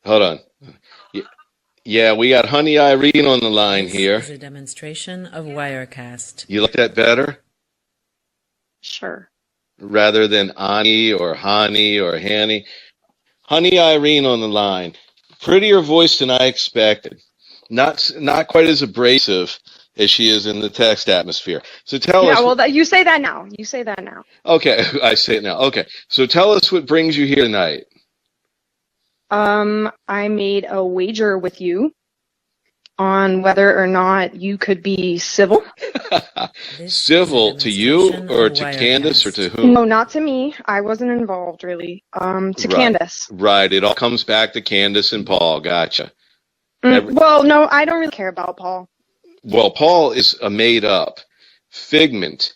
Hold on. Y- Yeah, we got Honey Irene on the line This here. is a demonstration of Wirecast. You like that better? Sure. Rather than Ani or Hani or Hanny? Honey Irene on the line. Prettier voice than I expected. Not quite as abrasive as she is in the text atmosphere. So tell Yeah, us. well, you say that now. You say that now. Okay, I say it now. Okay, so tell us what brings you here tonight. I made a wager with you on whether or not you could be civil. This is a Civil to you demonstration or of to Candace or Wirecast. to whom? No, not to me. I wasn't involved, really. To Right, Candace. right. It all comes back to Candace and Paul. Gotcha. Every, Well, no, I don't really care about Paul. well, Paul is a made up figment,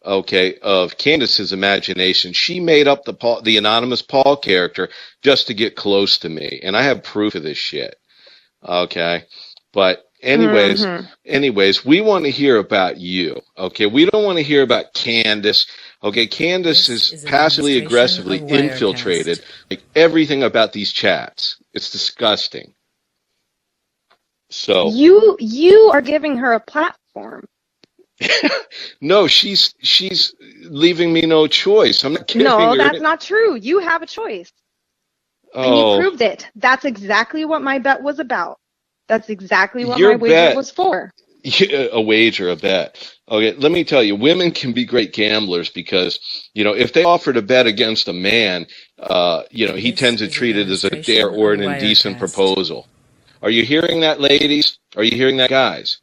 okay, of Candace's imagination. She made up the anonymous Paul character just to get close to me, and I have proof of this shit. Okay, but anyways, we want to hear about you. Okay, we don't want to hear about Candace. Okay, Candace This is is a passively demonstration aggressively of infiltrated Wirecast. like everything about these chats. It's disgusting. So You are giving her a platform. no, she's leaving me no choice. I'm not giving No, her that's any. not true. You have a choice. And you Oh, proved it. That's exactly what my bet was about. That's exactly what your my wager bet. was for. A wager, a bet. Okay, let me tell you, women can be great gamblers because, if they offered a bet against a man, he This tends to is a treat it as a dare demonstration or of an indecent Wirecast. proposal. Are you hearing that, ladies? Are you hearing that, guys?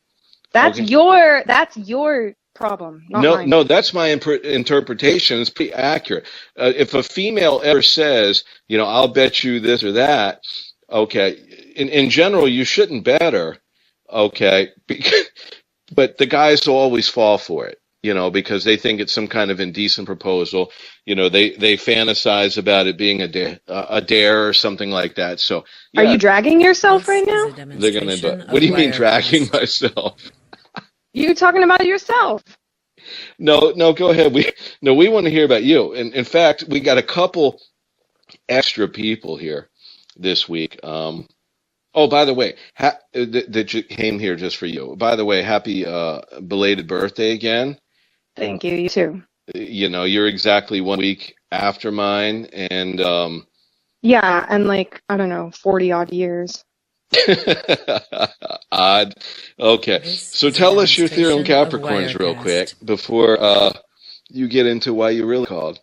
That's Okay. your problem, not No, mine. no, that's my interpretation. It's pretty accurate. If a female ever says, I'll bet you this or that, okay, in general, you shouldn't bet her, okay, but the guys will always fall for it, because they think it's some kind of indecent proposal. They fantasize about it being a dare or something like that. So, Are yeah, you dragging yourself This right is now? a they're gonna do. demonstration What of do you mean dragging Wirecast. myself? You talking about yourself? No, no, go ahead. We want to hear about you. And in fact, we got a couple extra people here this week. Oh, by the way, that came here just for you. By the way, happy belated birthday again. Thank you. You too. You're exactly 1 week after mine, and Yeah, and like I don't know, 40 odd years. odd. Okay, This so is a tell us your theory on demonstration of Capricorns real quick Wirecast. before you get into why you really called.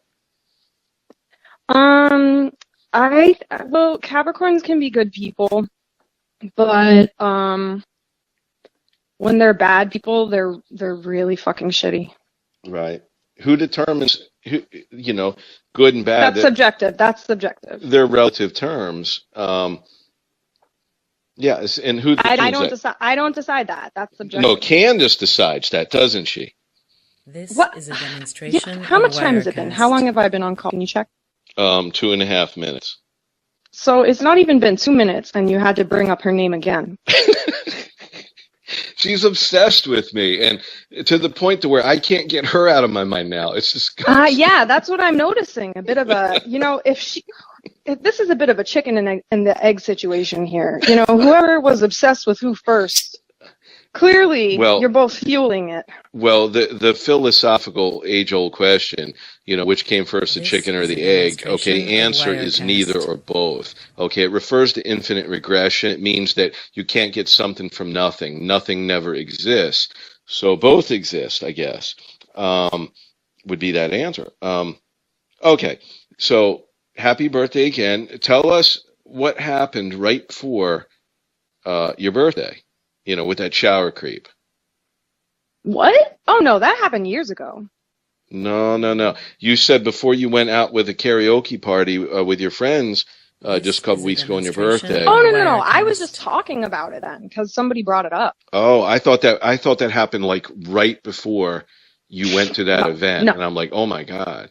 Um, well, Capricorns can be good people, but when they're bad people, they're really fucking shitty. Right. Who determines good and bad? That's subjective. That's subjective. They're relative terms. Yes, and who I determines don't that? decide. I don't decide that. That's No, subjective. Candace decides that, doesn't she? This What? is a Yeah. demonstration How of much time has it been? How Wirecast. long have I been on call? Can you check? 2.5 minutes. So it's not even been 2 minutes, and you had to bring up her name again. She's obsessed with me, and to the point to where I can't get her out of my mind now. It's just Yeah, that's what I'm noticing. A bit of a, if this is a bit of a chicken and the egg situation here. Whoever was obsessed with who first, clearly well, you're both fueling it. well, the philosophical age-old question, which came first, the This chicken or is a the egg? Okay, demonstration the of answer is neither Wirecast. or both. Okay, it refers to infinite regression. It means that you can't get something from nothing. Nothing never exists. So both exist, I guess, would be that answer. Okay, so happy birthday again. Tell us what happened right before your birthday, with that shower creep. What? Oh no, that happened years ago. No, no, no. You said before you went out with a karaoke party with your friends just This a couple is a weeks ago on your demonstration birthday. of Oh no. I was just Wirecast. talking about it then because somebody brought it up. Oh, I thought that happened like right before you went to that No, event, no, and I'm like, oh my God.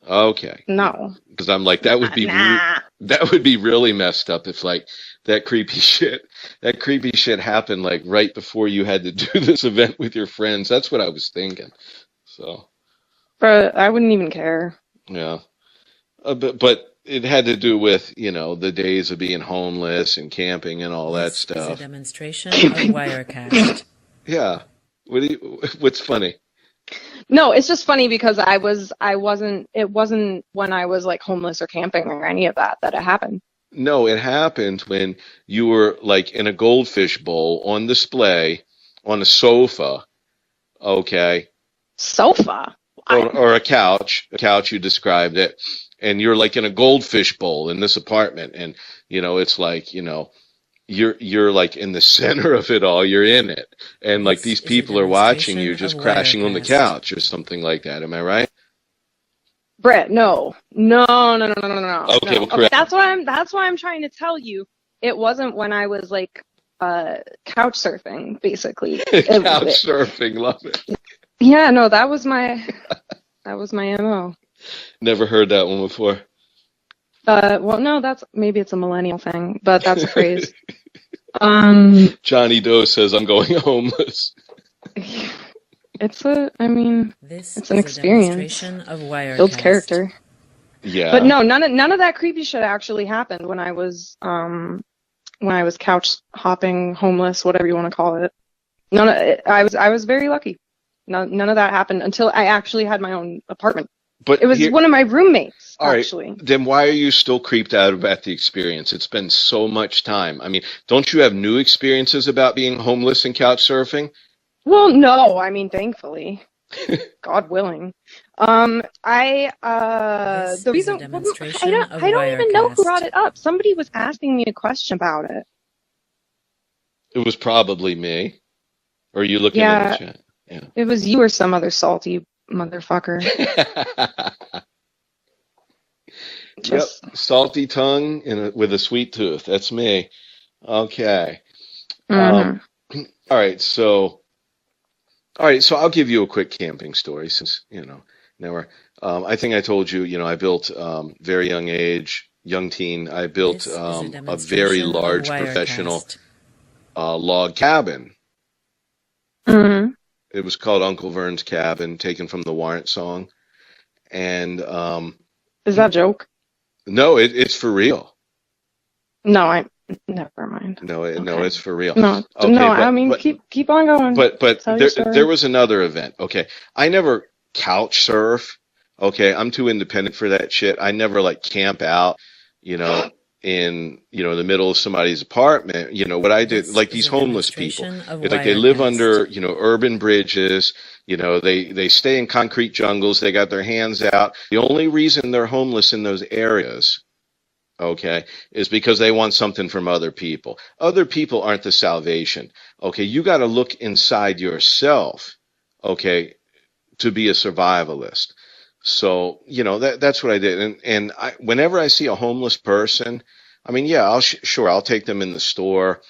Okay, no. because I'm like Nah. that would be really messed up if like that creepy shit happened like right before you had to do this event with your friends. That's what I was thinking. So But I wouldn't even care. yeah. But it had to do with, the days of being homeless and camping and all that This is a stuff. demonstration of Wirecast. Yeah. What's funny? No, it's just funny because it wasn't when I was like homeless or camping or any of that it happened. No, it happened when you were like in a goldfish bowl on display on a sofa, okay, Sofa. or a couch, you described it, and you're like in a goldfish bowl in this apartment, and it's like, you're like in the center of it all, you're in it, and like This these is a people are watching you demonstration just of crashing on the Wirecast. couch or something like that. Am I right? Brett, no. No. Okay, well, Okay, correct. that's why I'm trying to tell you it wasn't when I was like couch surfing, basically. Couch surfing, love it. Yeah, no, that was my MO. Never heard that one before. Well, no, maybe it's a millennial thing, but that's a phrase. Johnny Doe says I'm going homeless. It's an This experience. is a demonstration of Wirecast. Builds character. Yeah. But no, none of that creepy shit actually happened when I was couch hopping, homeless, whatever you want to call it. I was very lucky. None of that happened until I actually had my own apartment. But It was one of my roommates, all right, actually. then why are you still creeped out about the experience? It's been so much time. I mean, don't you have new experiences about being homeless and couch surfing? Well, no, thankfully. God willing. The This is a reason demonstration I of don't even know who Wirecast. brought it up. Somebody was asking me a question about it. It was probably me. Or are you looking Yeah. in the chat? It was you or some other salty motherfucker. Yeah. Just Yep. Salty tongue with a sweet tooth. That's me. Okay. mhm. All right. So I'll give you a quick camping story since, now I think I told you, I built, very young age, young teen, I built, This is a a very demonstration of large professional, Wirecast. log cabin. Mhm. It was called Uncle Vern's Cabin, taken from the Warrant song. And Is that a joke? no, it's for real. No, never mind. No, Okay. it's for real. No, Okay, no. but Keep on going. but Tell your there story. was another event. Okay, I never couch surf. Okay, I'm too independent for that shit. I never like camp out, in the middle of somebody's apartment. What I did, This like is these a homeless people, demonstration of it's like they live Wirecast. under urban bridges. They stay in concrete jungles. They got their hands out. The only reason they're homeless in those areas, okay, is because they want something from other people. Other people aren't the salvation. Okay, you got to look inside yourself, okay, to be a survivalist. So, that's what I did. And whenever I see a homeless person, I mean, yeah, I'll take them in the store,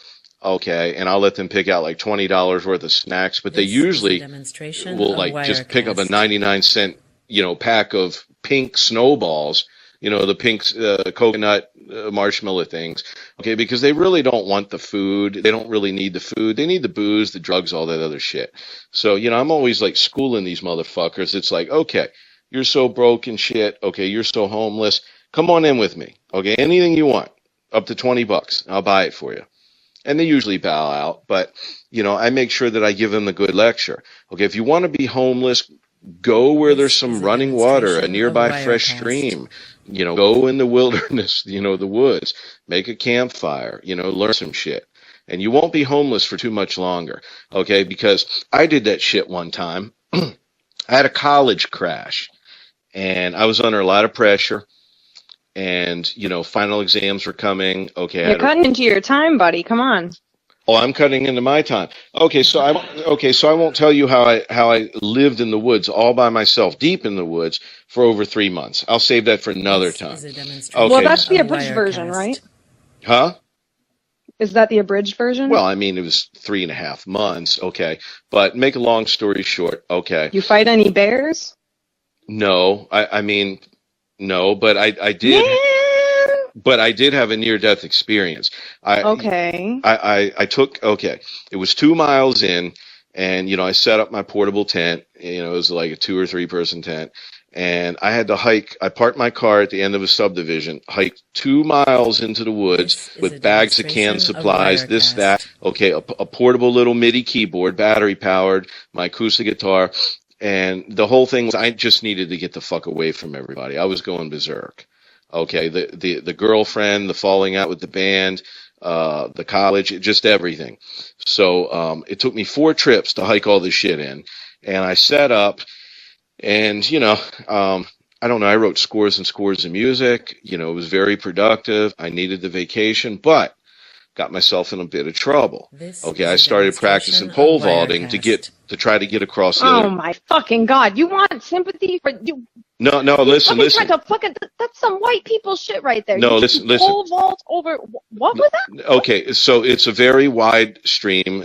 okay, and I'll let them pick out like $20 worth of snacks, but they This is a usually demonstration will of like just pick up a Wirecast. 99-cent, pack of pink snowballs, the pink coconut marshmallow things, okay, because they really don't want the food. They don't really need the food. They need the booze, the drugs, all that other shit. So, I'm always like schooling these motherfuckers. It's like, okay, you're so broke and shit. Okay, you're so homeless. Come on in with me. Okay, anything you want, up to $20. I'll buy it for you. And they usually bow out, but I make sure that I give them the good lecture. Okay, if you want to be homeless, go where there's This some is a running water, a demonstration of nearby fresh Wirecast. stream. Go in the wilderness, the woods, make a campfire, learn some shit. And you won't be homeless for too much longer, okay? Because I did that shit one time. I had a college crash, and I was under a lot of pressure. And, final exams were coming. Okay, You're cutting into your time, buddy. Come on. Oh, I'm cutting into my time. Okay, so I won't tell you how I lived in the woods all by myself, deep in the woods, for over 3 months. I'll save that for another This time. is a demonstration Well, Okay. that's the of abridged version, Wirecast. right? Huh? Is that the abridged version? Well, I mean, it was 3.5 months. Okay, but make a long story short. Okay, You fight any bears? no, I mean, no, but I did. Man! But I did have a near-death experience. Okay. I took, okay, it was 2 miles in, and, I set up my portable tent. It was like a 2 or 3 person tent. and I had to hike. I parked my car at the end of a subdivision, hiked 2 miles into the woods with bags of canned supplies, this, that. Okay, a portable little MIDI keyboard, battery powered, my acoustic guitar, and the whole thing was I just needed to get the fuck away from everybody. I was going berserk. Okay, the girlfriend, the falling out with the band, the college, just everything. So it took me 4 trips to hike all this shit in, and I set up. And, I don't know, I wrote scores and scores of music. It was very productive. I needed the vacation, but got myself in a bit of trouble. Okay, I started practicing pole vaulting to try to get across the other. Oh my fucking God! You want sympathy for you? No, listen. That's some white people shit right there. No, you listen. Pole vault over. What was that? Okay, so it's a very wide stream,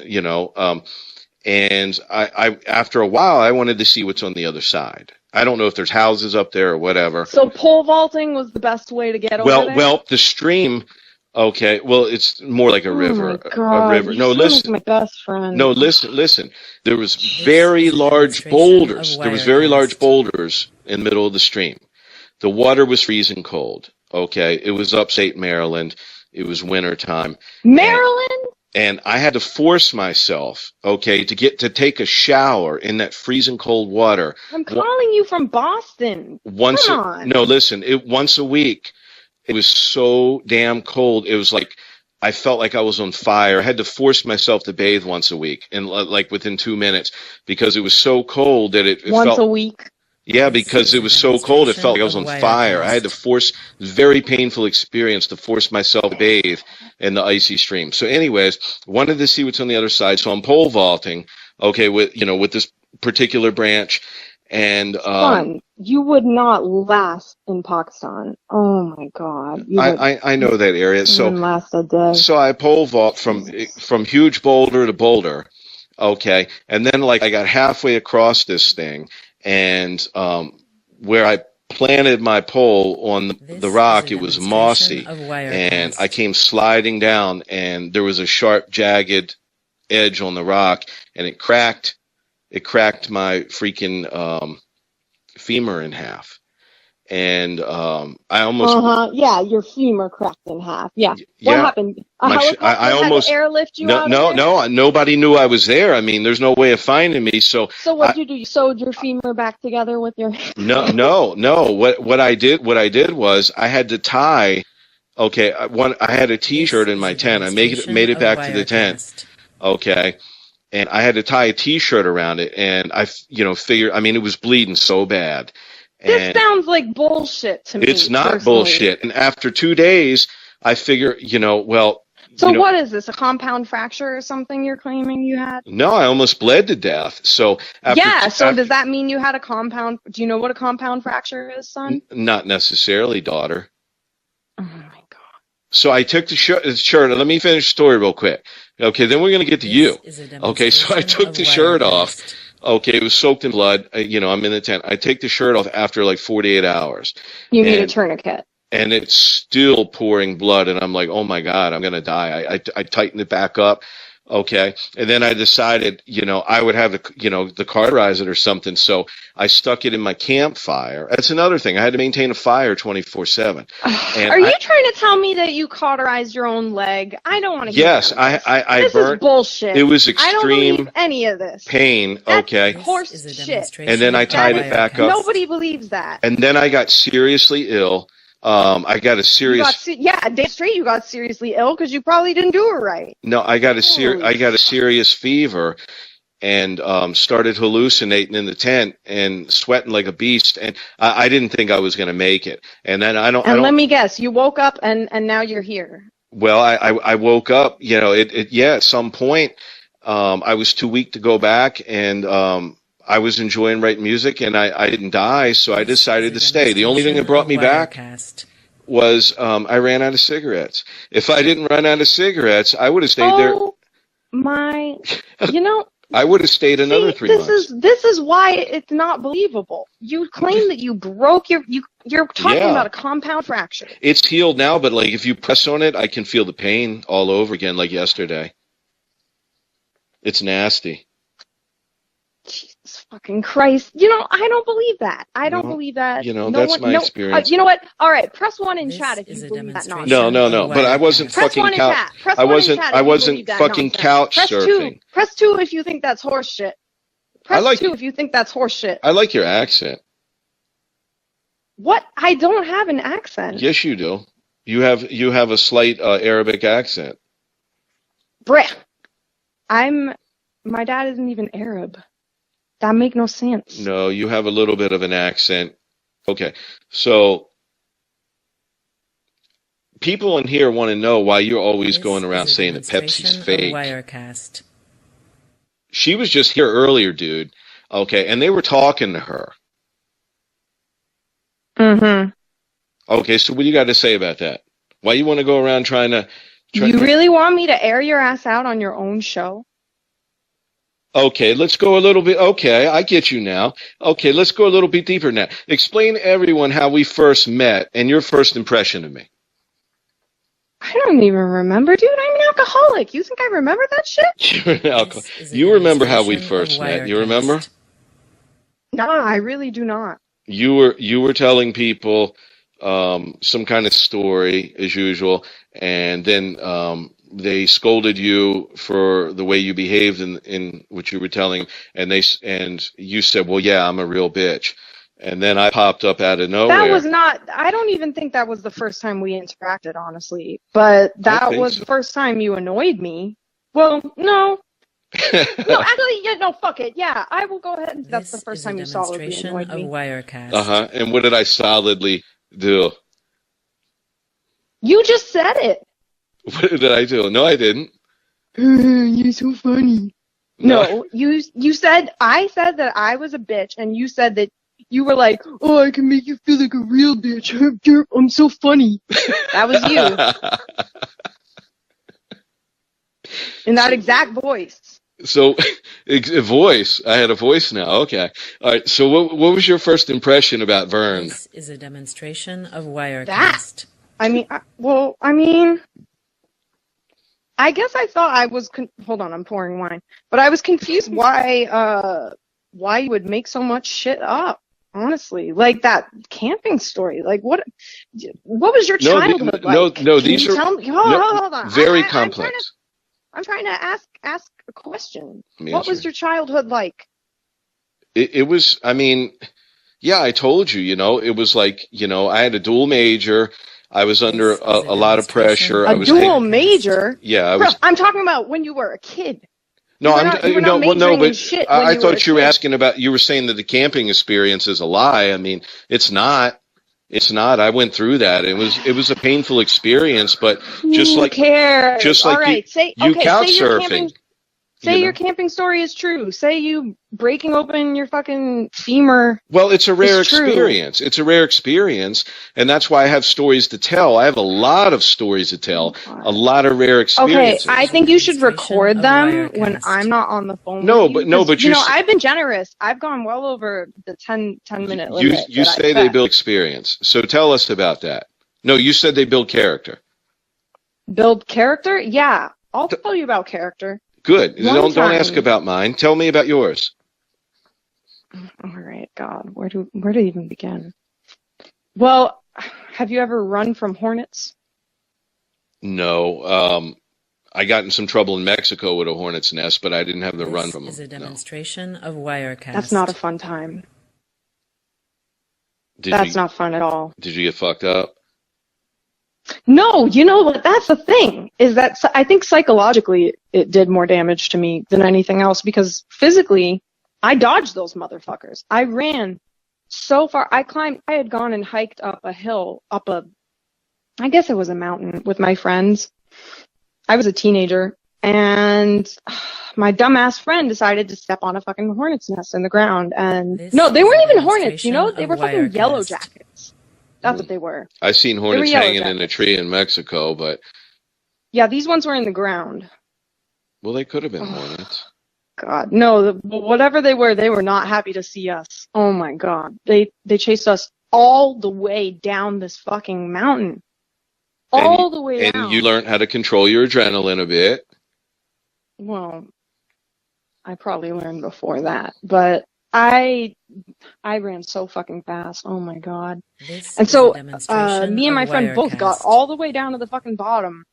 and I after a while, I wanted to see what's on the other side. I don't know if there's houses up there or whatever. So pole vaulting was the best way to get over there? Well, the stream. Okay, well, it's more like a river. Oh my God, a river. No, listen. Like my best friend. No, listen. There was very large boulders. There was very large boulders in the middle of the stream. The water was freezing cold. Okay, it was upstate Maryland. It was winter time. Maryland? And I had to force myself, okay, to take a shower in that freezing cold water. I'm calling you from Boston. Come on. No, listen, once a week. It was so damn cold. It was like I felt like I was on fire. I had to force myself to bathe once a week, and like within 2 minutes, because it was so cold that it once felt, a week. Yeah, because it was so cold, it felt like I was on fire. I had to force, very painful experience to force myself to bathe in the icy stream. So anyways, wanted to see what's on the other side. So I'm pole vaulting, okay, with this particular branch. And Son, you would not last in Pakistan. Oh my God! I know that area. So last a day. So I pole vault from huge boulder to boulder, okay, and then like I got halfway across this thing, and where I planted my pole on the rock, it was mossy, and I came sliding down, and there was a sharp, jagged edge on the rock, and it cracked. It cracked my freaking femur in half, and I almost. Yeah, your femur cracked in half. Yeah. What happened? I almost had to airlift you out. No. Nobody knew I was there. I mean, there's no way of finding me. So what did you do? You sewed your femur back together with your. No. What I did was I had to tie. Okay, I had a T-shirt in my tent. I made it back to the tent. Okay. And I had to tie a T-shirt around it, and I figured. I mean, it was bleeding so bad. This sounds like bullshit to me. It's not personally. bullshit. And after 2 days, I figure, So what is this? A compound fracture or something you're claiming you had? No, I almost bled to death. So does that mean you had a compound? Do you know what a compound fracture is, son? Not necessarily, daughter. Oh my God. So I took the shirt. Let me finish the story real quick. Okay, then we're going to get to you. Okay, so I took the shirt off. Okay, it was soaked in blood. I'm in the tent. I take the shirt off after like 48 hours. You need a tourniquet. And it's still pouring blood, and I'm like, oh my God, I'm going to die. I tightened it back up. Okay. And then I decided, I would have the cauterize it or something. So I stuck it in my campfire. That's another thing. I had to maintain a fire 24/7. Are you trying to tell me that you cauterized your own leg? I don't want to hear Yes, this burnt. Is bullshit. It was extreme. I don't believe any of this. Pain. That's okay. horse shit. And then I tied it back up. Nobody believes that. And then I got seriously ill. I got a serious. A day straight you got seriously ill because you probably didn't do it right. No, I got a serious fever, and started hallucinating in the tent and sweating like a beast. And I didn't think I was going to make it. And then let me guess, you woke up and now you're here. Well, I woke up. At some point, I was too weak to go back, and I was enjoying writing music, and I didn't die, so I decided to stay. The only thing that brought me back was I ran out of cigarettes. If I didn't run out of cigarettes, I would have stayed there. Oh, my, I would have stayed another 3 months. This is why it's not believable. You claim that you broke you're talking about a compound fracture. It's healed now, but like if you press on it, I can feel the pain all over again like yesterday. It's nasty. Jesus Fucking Christ. You know, I don't believe that. I don't believe that. You know, that's my experience. You know what? All right, press 1 in This chat if is you a believe that demonstration nonsense. No. But I wasn't Wirecast. Press fucking 1 in chat. Press I 1 in wasn't. chat I if you wasn't believe that fucking nonsense. couch Press 2. surfing. Press 2 if you think that's horse shit. Press like- 2 if you think that's horse shit. I like your accent. What? I don't have an accent. Yes, you do. You have a slight Arabic accent. Bruh. My dad isn't even Arab. That make no sense. No, you have a little bit of an accent. Okay, so people in here want to know why you're always This going around is a saying that Pepsi's demonstration of fake. Wirecast. She was just here earlier, dude. Okay, and they were talking to her. Mm-hmm. Okay, so what do you got to say about that? Why you want to go around trying to... You really want me to air your ass out on your own show? Okay, let's go a little bit... Okay, I get you now. Okay, let's go a little bit deeper now. Explain to everyone how we first met and your first impression of me. I don't even remember, dude. I'm an alcoholic. You think I remember that shit? You're an alcohol. This is a You remember how we demonstration of first met. You Wirecast. remember? No, I really do not. You were telling people some kind of story as usual, and then they scolded you for the way you behaved in what you were telling, and you said, "Well, yeah, I'm a real bitch." And then I popped up out of nowhere. That was not, I don't even think that was the first time we interacted, honestly. But that was the first time you annoyed me. Well, no. No, actually, yeah, no, fuck it. Yeah, I will go ahead. That's the first time you solidly annoyed me. Of Wirecast. Uh-huh. And what did I solidly do? You just said it. What did I do? No, I didn't. You're so funny. No. No, you said, I said that I was a bitch, and you said that you were like, oh, I can make you feel like a real bitch. I'm so funny. That was you. In that exact voice. So, a voice. I had a voice now. Okay. All right. So, what was your first impression about Vern? This is a demonstration of Wirecast. I mean, I guess I thought I was. Hold on, I'm pouring wine. But I was confused why you would make so much shit up. Honestly, like that camping story. Like, what was your childhood like? No. These are tell me, hold on. Very complex. I'm trying to ask a question. Answer. What was your childhood like? It was, I mean, yeah, I told you, it was like, I had a dual major. I was under a lot of pressure. A dual major? Yeah, I'm talking about when you were a kid. No, but I thought you were asking about, you were saying that the camping experience is a lie. I mean, it's not. It's not. I went through that. It was a painful experience, but just like all right, you couch surfing. Say your camping story is true. Say you breaking open your fucking femur. Well, it's a rare experience. It's a rare experience, and that's why I have stories to tell. I have a lot of stories to tell. A lot of rare experiences. Okay, I think you should record them when I'm not on the phone. But I've been generous. I've gone well over the 10-minute limit. You say they build experience. So tell us about that. No, you said they build character. Build character? Yeah, I'll tell you about character. Good. Don't ask about mine. Tell me about yours. All right, God, where to even begin? Well, have you ever run from hornets? No. I got in some trouble in Mexico with a hornet's nest, but I didn't have to run from them. This is a demonstration of Wirecast. That's not a fun time. That's not fun at all. Did you get fucked up? No, you know what? That's the thing, is that I think psychologically it did more damage to me than anything else, because physically I dodged those motherfuckers. I ran so far. I had gone and hiked up a hill, I guess it was a mountain with my friends. I was a teenager, and my dumbass friend decided to step on a fucking hornet's nest in the ground. And no, they weren't even hornets, they were fucking yellow jackets. That's what they were. I've seen hornets hanging in a tree in Mexico, but... Yeah, these ones were in the ground. Well, they could have been hornets. God, no, whatever they were not happy to see us. Oh my God. They chased us all the way down this fucking mountain. All the way down. And you learned how to control your adrenaline a bit. Well, I probably learned before that, but I ran so fucking fast. Oh my God. This And is a so, demonstration me and of my friend both got Wirecast. all the way down to the fucking bottom,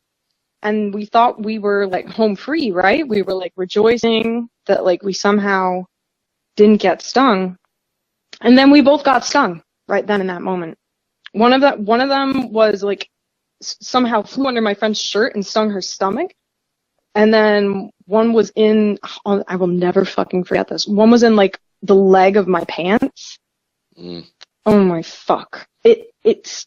and we thought we were like home free, right? We were like rejoicing that like we somehow didn't get stung. And then we both got stung right then in that moment. One of them was like somehow flew under my friend's shirt and stung her stomach. And then one was in, oh, I will never fucking forget this. One was in like the leg of my pants. Mm. Oh my fuck. It's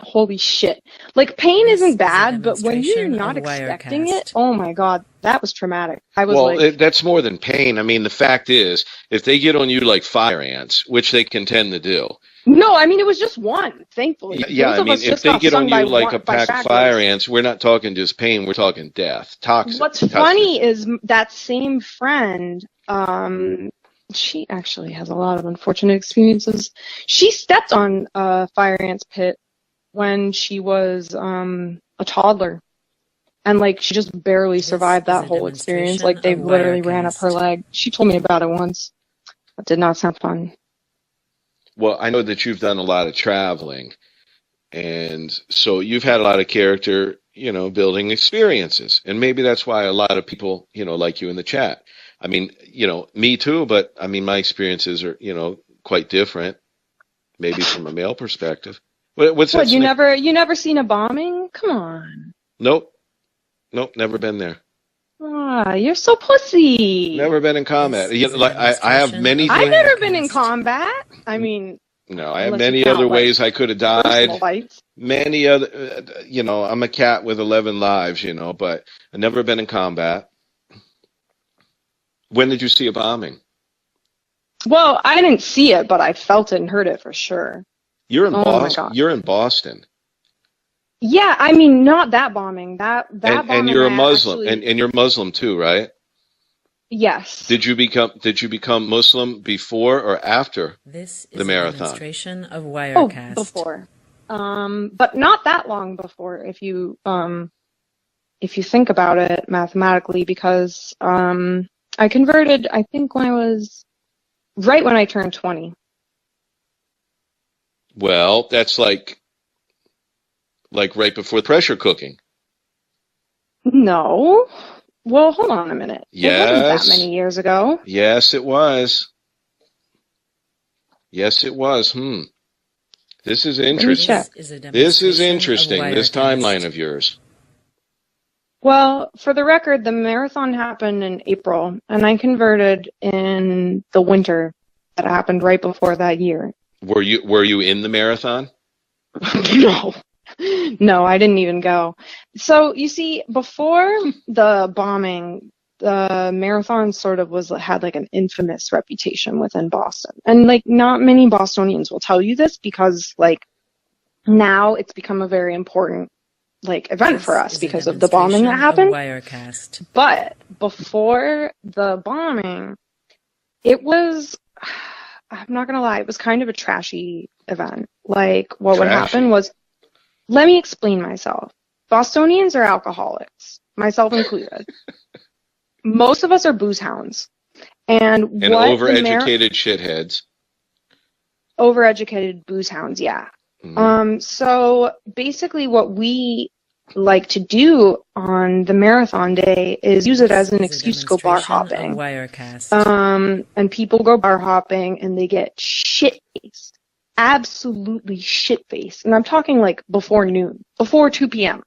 holy shit. Like pain This isn't is a bad, but when you're demonstration not of expecting Wirecast. it, oh my God, that was traumatic. I was Well, like, that's more than pain. I mean, the fact is, if they get on you like fire ants, which they can tend to do, no, I mean it was just one, thankfully. yeah, Both I of mean, us if just they got get on stung by you like a pack of fire stragglers. ants, we're not talking just pain, we're talking death, toxic. What's funny is that same friend, she actually has a lot of unfortunate experiences. She stepped on a fire ants pit when she was a toddler, and like she just barely This survived is that a whole experience. demonstration Like they of literally ran up her Wirecast. leg. She told me about it once. That did not sound fun. Well, I know that you've done a lot of traveling, and so you've had a lot of character, building experiences. And maybe that's why a lot of people, like you in the chat. I mean, me too, but I mean, my experiences are, quite different, maybe from a male perspective. What's that? What, you never seen a bombing? Come on. Nope. Nope. Never been there. Ah, you're so pussy. Never been in combat. This is a Like I have demonstration many of I've things. never been in Wirecast. combat. I mean, No, I have unless you many count other like ways I could have personal died. fights. Many other, I'm a cat with 11 lives, but I've never been in combat. When did you see a bombing? Well, I didn't see it, but I felt it and heard it for sure. You're in Oh my Boston. God. You're in Boston, Yeah, I mean, not that bombing. That and bombing you're a I Muslim, actually, and you're Muslim too, right? yes. Did you become Muslim before or after This the is a marathon? demonstration of Oh, Wirecast. before. But not that long before if you think about it mathematically, because I converted, I think when I was right when I turned 20. Well, that's like right before pressure cooking. No. Well, hold on a minute. It wasn't that Yes, many years ago. yes, it was. Yes, it was. This is Let me interesting. check. This is a This is demonstration of interesting. This timeline Wirecast. of yours. Well, for the record, the marathon happened in April, and I converted in the winter that happened right before that year. Were you in the marathon? No. No, I didn't even go. So, you see, before the bombing, the marathon sort of had like an infamous reputation within Boston. And like not many Bostonians will tell you this because like now it's become a very important like event for This us is a because of the bombing that demonstration of happened. Wirecast. But before the bombing, it was, I'm not gonna lie, it was kind of a trashy event. Like, what would happen Trashy. was, let me explain myself. Bostonians are alcoholics, myself included. Most of us are booze hounds. And And what overeducated shitheads. overeducated booze hounds, yeah. Mhm. So basically what we like to do on the marathon day is use it as an This is a excuse to go bar demonstration of hopping. Wirecast. And people go bar hopping and they get shit-faced. Absolutely shit-faced. And I'm talking like before noon, before 2 p.m.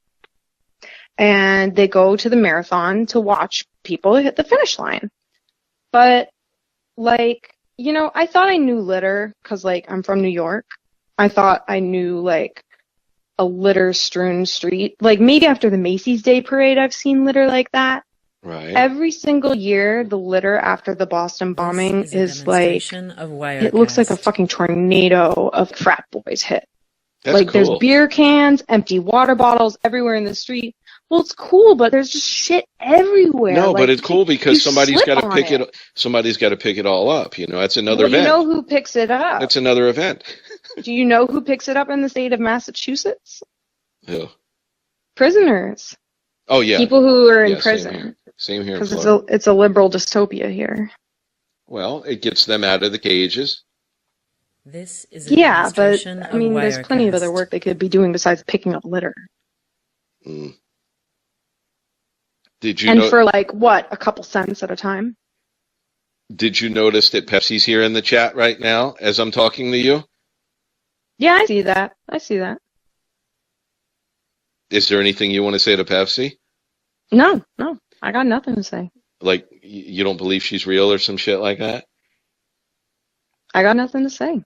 And they go to the marathon to watch people hit the finish line. But like, I thought I knew litter because like I'm from New York. I thought I knew like a litter strewn street. Like maybe after the Macy's Day Parade, I've seen litter like that. Right. Every single year, the litter after the Boston bombing This is a is like, demonstration of it looks like a Wirecast. fucking tornado of frat boys hit. That's Like there's cool. beer cans, empty water bottles everywhere in the street. Well, it's cool, but there's just shit everywhere. No, Like but it's cool you because somebody's slip got to on pick it. it. Somebody's got to pick it all up. That's another Well, you event. know who picks it up? That's another event. Do you know who picks it up in the state of Massachusetts? Yeah. Prisoners. Oh yeah. People who are in Yeah. Same prison. here. Same here in Because Florida. it's a liberal dystopia here. Well, it gets them out of the cages. This is a Yeah, but demonstration I of mean, there's plenty of other Wirecast. work they could be doing besides picking up litter. Mm. Did you And know? for like what, a couple cents at a time? Did you notice that Pepsi's here in the chat right now as I'm talking to you? Yeah, I see that. I see that. Is there anything you want to say to Pepsi? No, I got nothing to say. Like you don't believe she's real or some shit like that? I got nothing to say.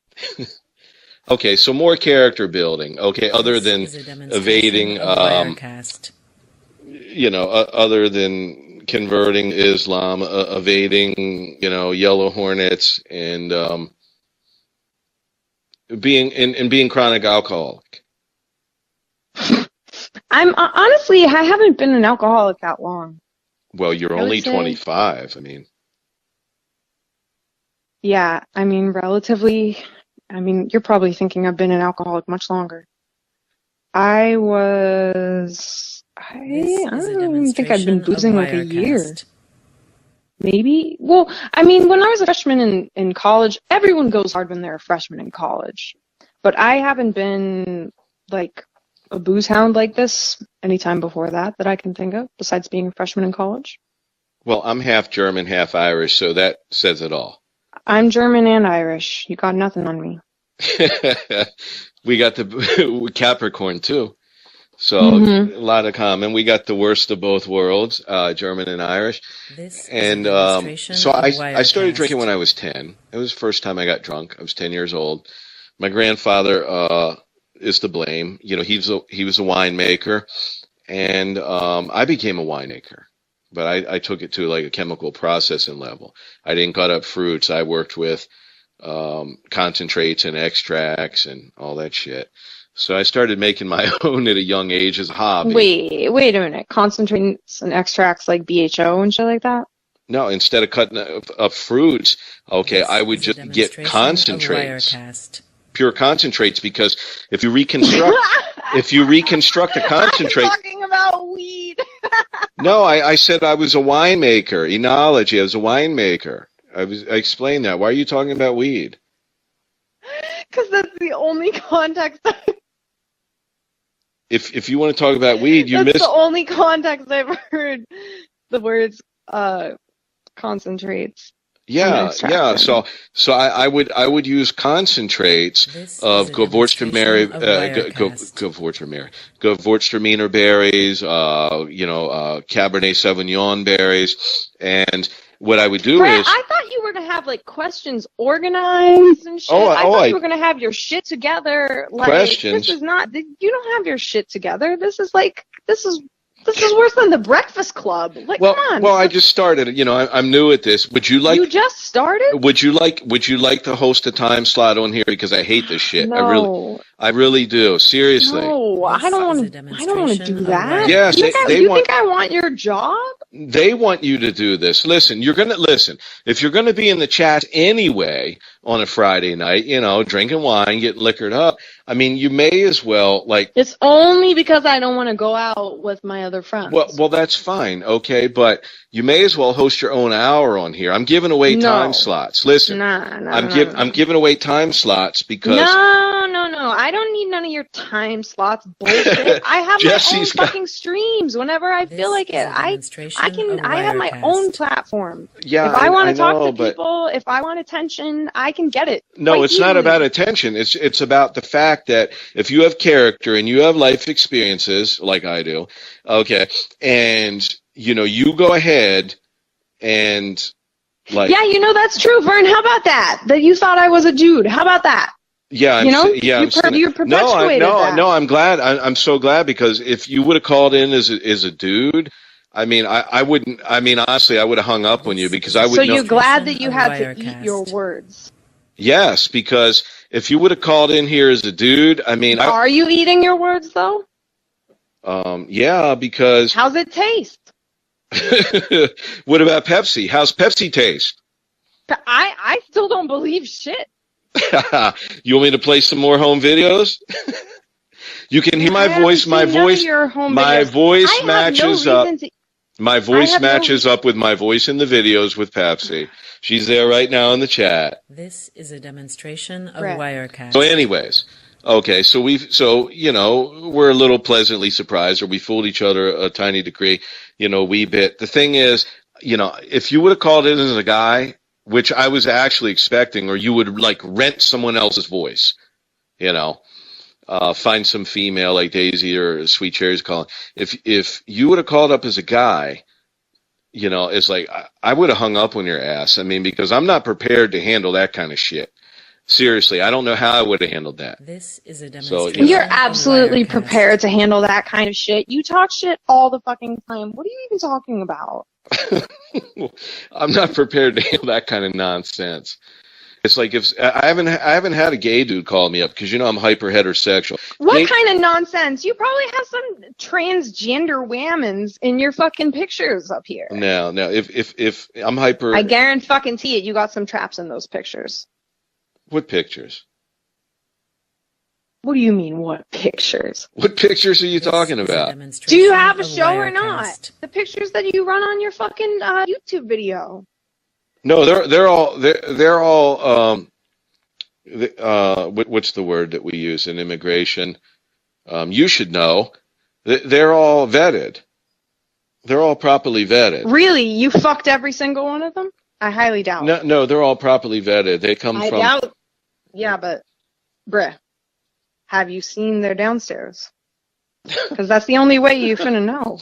Okay, so more character building. Okay, other This than is a demonstration evading, of Wirecast. other than converting Islam, evading, yellow hornets, and being chronic alcoholic. I'm honestly, I haven't been an alcoholic that long. Well, you're I would only say- 25. I mean, Yeah, I mean, relatively. I mean, you're probably thinking I've been an alcoholic much longer. I don't This is a even think I've been demonstration of boozing like a year. Wirecast. Maybe. Well, I mean, when I was a freshman in college, everyone goes hard when they're a freshman in college. But I haven't been like a booze hound like this anytime before that I can think of, besides being a freshman in college. well, I'm half German, half Irish, so that says it all. I'm German and Irish. You got nothing on me. We got the Capricorn too, so Mhm. a lot of common. We got the worst of both worlds, German and Irish. This And is a demonstration so of I started Wirecast. drinking when I was 10. It was the first time I got drunk. I was 10 years old. My grandfather is to blame. He was a winemaker, and I became a winemaker. But I took it to like a chemical processing level. I didn't cut up fruits. I worked with concentrates and extracts and all that shit. So I started making my own at a young age as a hobby. Wait a minute. Concentrates and extracts like BHO and shit like that? No, instead of cutting up fruits, okay, This I would is a just get demonstration of concentrates, Wirecast. pure concentrates, because if you reconstruct a concentrate, I'm talking about weed. no, I said I was a winemaker, enology, I was a winemaker. I explained that. Why are you talking about weed? Because that's the only context. If you want to talk about weed, you That's missed. the only context I've heard the words concentrates. Yeah, extract yeah. in. So I would use concentrates This of is a demonstration of Wirecast. Gewürztraminer berries, Cabernet Sauvignon berries, and what I would do Brett, is, I thought you were gonna have like questions organized and shit. I thought you were gonna have your shit together. Like, Questions? This is not. You don't have your shit together. This is worse than the Breakfast Club. Like, well, come on. well, I just started. I'm new at this. Would you like? You just started? Would you like to host a time slot on here, because I hate this shit. No. I really do. Seriously. No, I don't want to. I don't want to do that. Yes, you they want. think I want your job? They want you to do this. Listen, if you're gonna be in the chat anyway on a Friday night, drinking wine, getting liquored up, I mean, you may as well It's only because I don't want to go out with my other friends. Well, that's fine, okay, but you may as well host your own hour on here. I'm giving away time slots. Listen, I'm giving away time slots because No. I don't need none of your time slots bullshit. I have my own fucking streams whenever I feel like it. I have my own platform. Yeah, if I want to talk to but people, if I want attention, I can get it. no, quite it's not easily. about attention. It's about the fact that if you have character and you have life experiences like I do, okay, and you go ahead and Yeah, that's true, Vern. How about that? That you thought I was a dude. How about that? Yeah, you perpetuated that. No, I'm glad. I'm so glad, because if you would have called in as a dude, I mean, I wouldn't. I mean, honestly, I would have hung up on you, because I would. So you're glad that you had to eat your words. Yes, because if you would have called in here as a dude, I mean, are you eating your words though? Yeah, because. How's it taste? What about Pepsi? How's Pepsi taste? I still don't believe shit. You want me to play some more home videos? You can hear my voice. My voice matches up. My voice matches up with my voice in the videos with Pepsi. She's there right now in the chat. This is a demonstration of Wirecast. So anyways, okay, so we're a little pleasantly surprised, or we fooled each other a tiny degree, wee bit. The thing is, if you would have called in as a guy, which I was actually expecting, or you would like rent someone else's voice, find some female like Daisy or Sweet Cherry's calling. If you would have called up as a guy, it's like I would have hung up on your ass. I mean, because I'm not prepared to handle that kind of shit. Seriously, I don't know how I would have handled that. This is a demonstration. You're absolutely prepared to handle that kind of shit. You talk shit all the fucking time. What are you even talking about? I'm not prepared to handle that kind of nonsense. It's like if I haven't had a gay dude call me up because I'm hyper heterosexual. What kind of nonsense? You probably have some transgender whammons in your fucking pictures up here. No. If I'm hyper, I guarantee it. You got some traps in those pictures. What pictures? What do you mean, what pictures? What pictures are you talking about? Do you have a show or not? The pictures that you run on your fucking YouTube video. No, they're all what's the word that we use in immigration? You should know. They're all vetted. They're all properly vetted. Really? You fucked every single one of them? I highly doubt. No, they're all properly vetted. They come from. I doubt. Yeah, but, bruh, have you seen their downstairs? Because that's the only way you're finna know.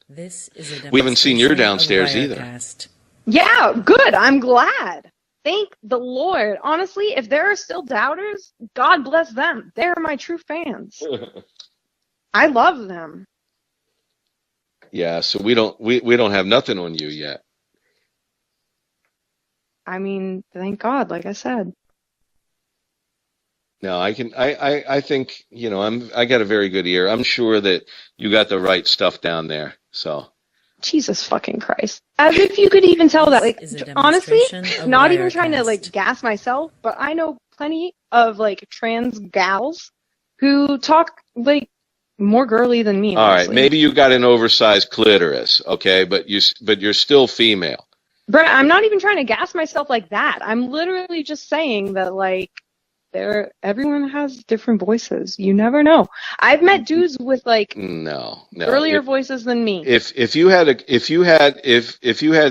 This is a we haven't seen your downstairs either. Yeah, good. I'm glad. Thank the Lord. Honestly, if there are still doubters, God bless them. They're my true fans. I love them. Yeah, so we don't have nothing on you yet. I mean, thank God, like I said. No, I think, I got a very good ear. I'm sure that you got the right stuff down there. So Jesus fucking Christ. As if you could even tell that. Like, honestly, not even trying to like gas myself, but I know plenty of like trans gals who talk like more girly than me. All right, maybe you got an oversized clitoris, okay, but you're still female. Brett, I'm not even trying to gas myself like that. I'm literally just saying that like everyone has different voices. You never know. I've met dudes with like earlier voices than me. If you had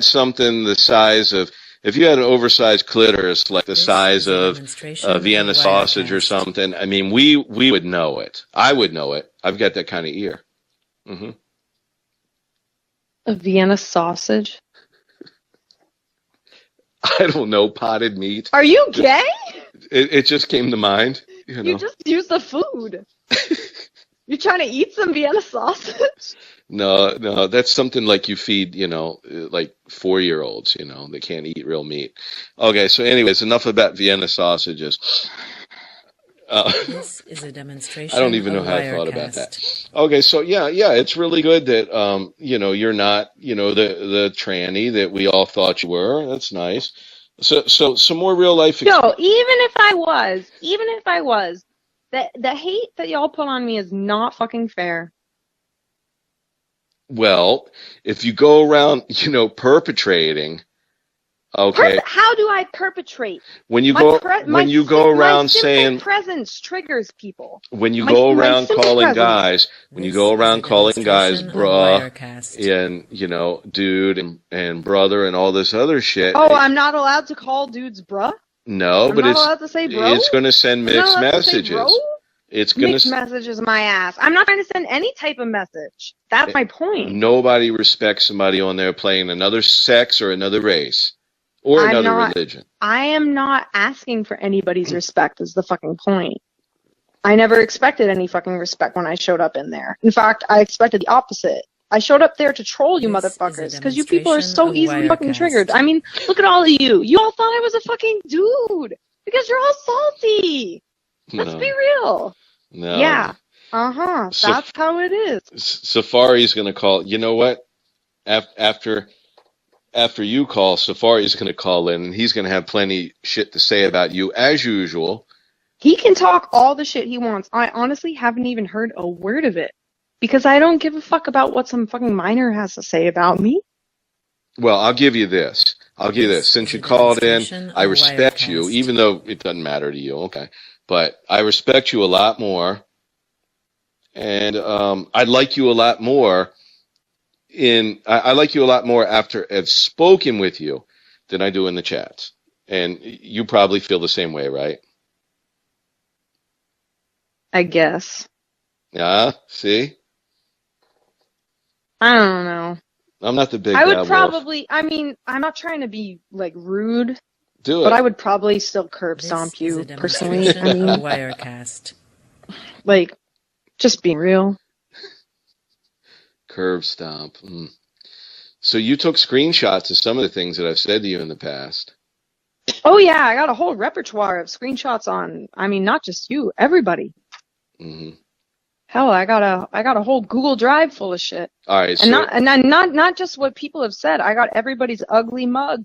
something the size of, if you had an oversized clitoris like the size of a Vienna sausage or something, I mean, we would know it. I would know it. I've got that kind of ear. Mm-hmm. A Vienna sausage? I don't know, potted meat. Are you gay? It just came to mind. You just use the food. You're trying to eat some Vienna sausage? No, that's something like you feed, like 4-year-olds, they can't eat real meat. Okay, so anyways, enough about Vienna sausages. This is a demonstration. I don't even know how I thought about that. Okay, so yeah, it's really good that you're not, the tranny that we all thought you were. That's nice. So some more real life experience. No, even if I was, the hate that y'all put on me is not fucking fair. Well, if you go around, perpetrating. Okay. How do I perpetrate? When you go around saying presence triggers people. When you go around calling guys, bruh, and dude and brother and all this other shit. Oh, I'm not allowed to call dudes bruh? No, but not allowed to say bro? It's going to send mixed messages. It's going to mixed messages my ass. I'm not trying to send any type of message. That's my point. Nobody respects somebody on there playing another sex or another race. Or another religion. I am not asking for anybody's respect is the fucking point. I never expected any fucking respect when I showed up in there. In fact, I expected the opposite. I showed up there to troll you motherfuckers because you people are so easily fucking triggered. I mean, look at all of you. You all thought I was a fucking dude because you're all salty. Let's be real. No. Yeah. That's how it is. Safari's going to call. You know what? After you call, Safari's going to call in, and he's going to have plenty shit to say about you, as usual. He can talk all the shit he wants. I honestly haven't even heard a word of it. Because I don't give a fuck about what some fucking minor has to say about me. Well, I'll give you this. Since you called in, I respect you, even though it doesn't matter to you, okay? But I respect you a lot more, and I like you a lot more. I like you a lot more after I've spoken with you than I do in the chats, and you probably feel the same way, right? I guess. Yeah. See, I don't know. I'm not the big. I would probably. I mean, I'm not trying to be like rude. Do it. But I would probably still curb stomp you personally. I mean, Wirecast. Like, just being real. Curb stomp. So you took screenshots of some of the things that I've said to you in the past. Oh yeah, I got a whole repertoire of screenshots on. I mean, not just you, everybody. Mm-hmm. Hell, I got a whole Google Drive full of shit. All right, and not just what people have said. I got everybody's ugly mug.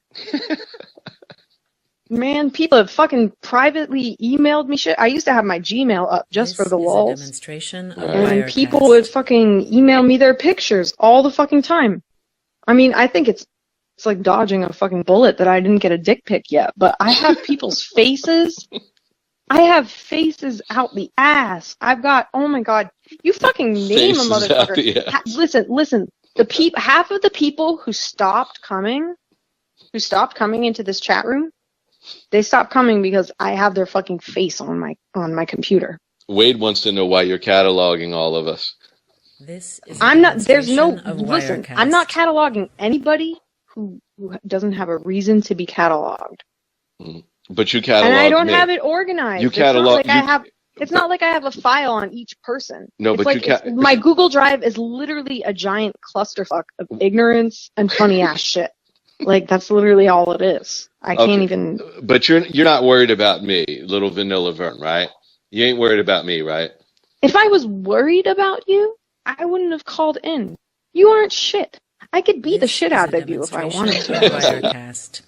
Man, people have fucking privately emailed me shit. I used to have my Gmail up just for the lulz. Demonstration of and people would fucking email me their pictures all the fucking time. I mean, I think it's like dodging a fucking bullet that I didn't get a dick pic yet, but I have people's faces. I have faces out the ass. I've got, oh my God, you fucking name faces a motherfucker. Listen, half of the people who stopped coming into this chat room, they stopped coming because I have their fucking face on my computer. Wade wants to know why you're cataloging all of us. I'm not cataloging anybody who doesn't have a reason to be cataloged. But you catalog and I don't me. have it organized. You catalog. It's not like I have a file on each person. No, it's but like my Google Drive is literally a giant clusterfuck of ignorance and funny ass shit. Like, that's literally all it is. I can't even. But you're not worried about me, little vanilla Vern, right? You ain't worried about me, right? If I was worried about you, I wouldn't have called in. You aren't shit. I could beat the shit out of you if I wanted to.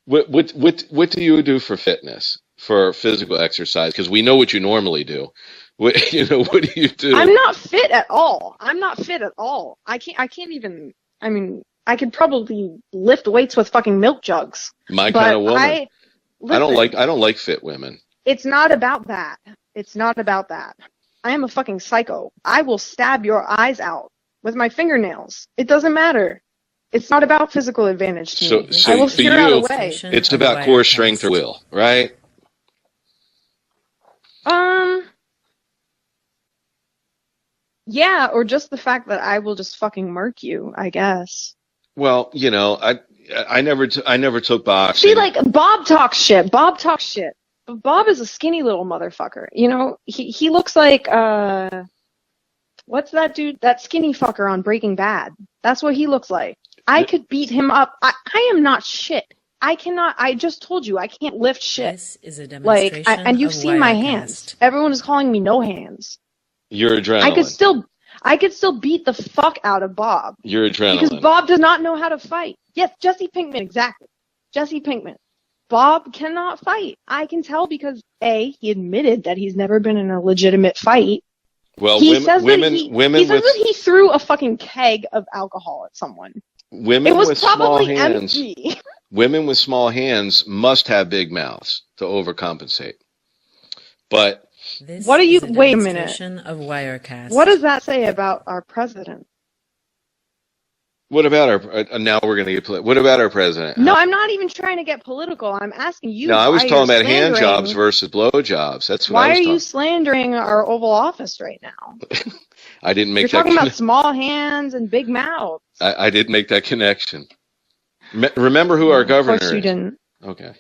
What do you do for fitness, for physical exercise? Because we know what you normally do. What do you do? I'm not fit at all. I can't even. I mean, I could probably lift weights with fucking milk jugs. My kind of woman. I don't like fit women. It's not about that. I am a fucking psycho. I will stab your eyes out with my fingernails. It doesn't matter. It's not about physical advantage to me. So I will for figure out a way. It's about core strength or will, right? Yeah, or just the fact that I will just fucking murk you, I guess. Well, I never took boxing. See, like, Bob talks shit. But Bob is a skinny little motherfucker. He looks like, what's that dude? That skinny fucker on Breaking Bad. That's what he looks like. I could beat him up. I am not shit. I just told you, I can't lift shit. This is a demonstration and you've seen my hands. Everyone is calling me no hands. You're adrenaline. I could still beat the fuck out of Bob. You're adrenaline. Because Bob does not know how to fight. Yes, Jesse Pinkman, exactly. Jesse Pinkman. Bob cannot fight. I can tell because he admitted that he's never been in a legitimate fight. Well, he says that he threw a fucking keg of alcohol at someone. Women with small hands. Empty. Women with small hands must have big mouths to overcompensate. But what are you? Wait a minute. Of Wirecast. What does that say about our president? What about our? Now we're going to get. What about our president? No, I'm not even trying to get political. I'm asking you. No, I was talking about hand jobs versus blow jobs. That's what why I was are you slandering our Oval Office right now? I didn't make. You're talking about small hands and big mouths. I didn't make that connection. Remember who our governor is. Of course you didn't. Okay.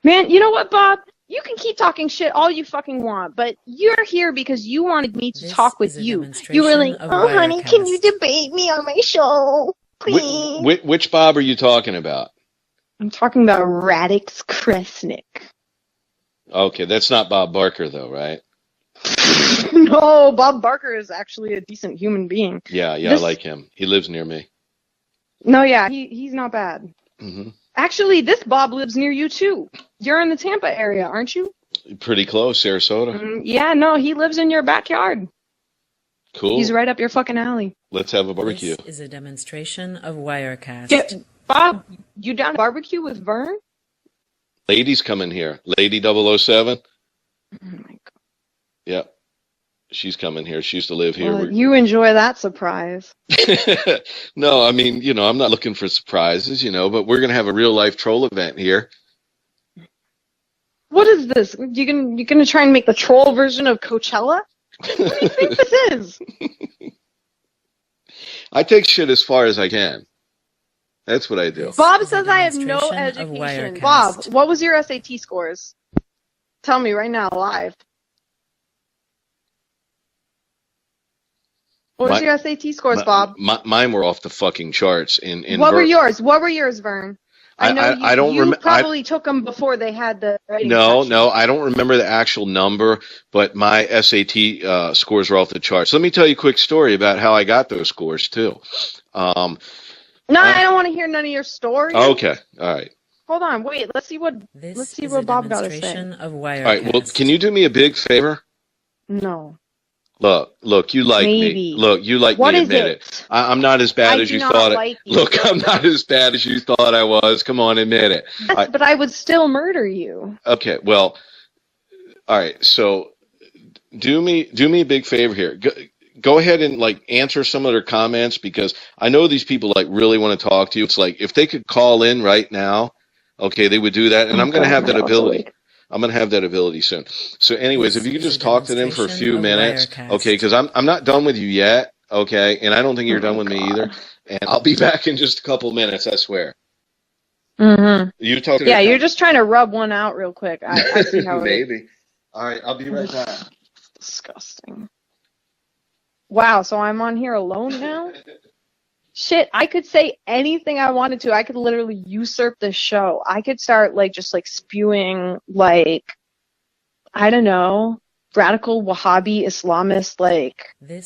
Man, you know what, Bob? You can keep talking shit all you fucking want, but you're here because you wanted me to talk with you. You were like, oh, honey, can you debate me on my show, please? Which Bob are you talking about? I'm talking about Radix Kresnik. Okay, that's not Bob Barker, though, right? No, Bob Barker is actually a decent human being. Yeah, I like him. He lives near me. No, yeah, he's not bad. Mm-hmm. Actually, this Bob lives near you, too. You're in the Tampa area, aren't you? Pretty close, Sarasota. Yeah, no, he lives in your backyard. Cool. He's right up your fucking alley. Let's have a barbecue. This is a demonstration of Wirecast. Yeah, Bob, you down to barbecue with Vern? Lady's coming here. Lady 007. Oh my God. Yep. She's coming here. She used to live here. Well, you enjoy that surprise. No, I mean, I'm not looking for surprises, but we're going to have a real life troll event here. What is this? You gonna try and make the troll version of Coachella? What do you think this is? I take shit as far as I can. That's what I do. Bob This is a says I have no demonstration of education. Wirecast. Bob, what was your SAT scores? Tell me right now, live. What was your SAT scores, Bob? Mine were off the fucking charts. What were yours? What were yours, Vern? I know I don't you remember. probably took them before they had the writing No, section. I don't remember the actual number, but my SAT scores were off the charts. Let me tell you a quick story about how I got those scores too. No, I don't want to hear none of your stories. Okay, all right. Hold on, wait. Let's see what Bob got to say. Of All right. Well, can you do me a big favor? No. Look, you like Maybe. me. Look, you like What me. is Admit it? it. I'm not as bad I as do you not thought. like you. Look, I'm not as bad as you thought I was. Come on, admit it. Yes, but I would still murder you. Okay. Well, all right. So, do me a big favor here. Go ahead and answer some of their comments, because I know these people really want to talk to you. It's like if they could call in right now, okay, they would do that, and I'm going to have that ability. I'm going to have that ability soon. So anyways, if you could just talk to them for a few minutes, okay, because I'm not done with you yet, okay, and I don't think you're done with me either, and I'll be back in just a couple minutes, I swear. Mm-hmm. You talk to Yeah, you're just trying to rub one out real quick. I see how it is. Maybe. All right, I'll be right back. Disgusting. Wow, so I'm on here alone now? Shit, I could say anything I wanted to. I could literally usurp the show. I could start just spewing I don't know, radical Wahhabi Islamist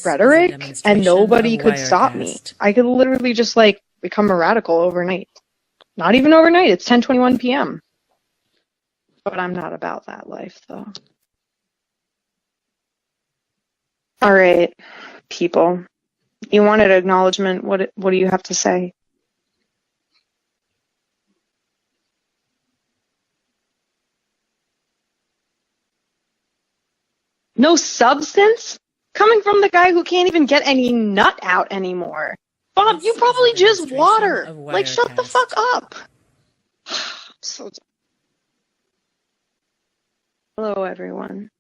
rhetoric, and nobody could stop me. I could literally just become a radical overnight. Not even overnight. It's 10:21 p.m. But I'm not about that life, though. All right, people. You wanted acknowledgement. What do you have to say? No substance? Coming from the guy who can't even get any nut out anymore. Bob, you probably just water. Shut the fuck up. So dumb. Hello, everyone.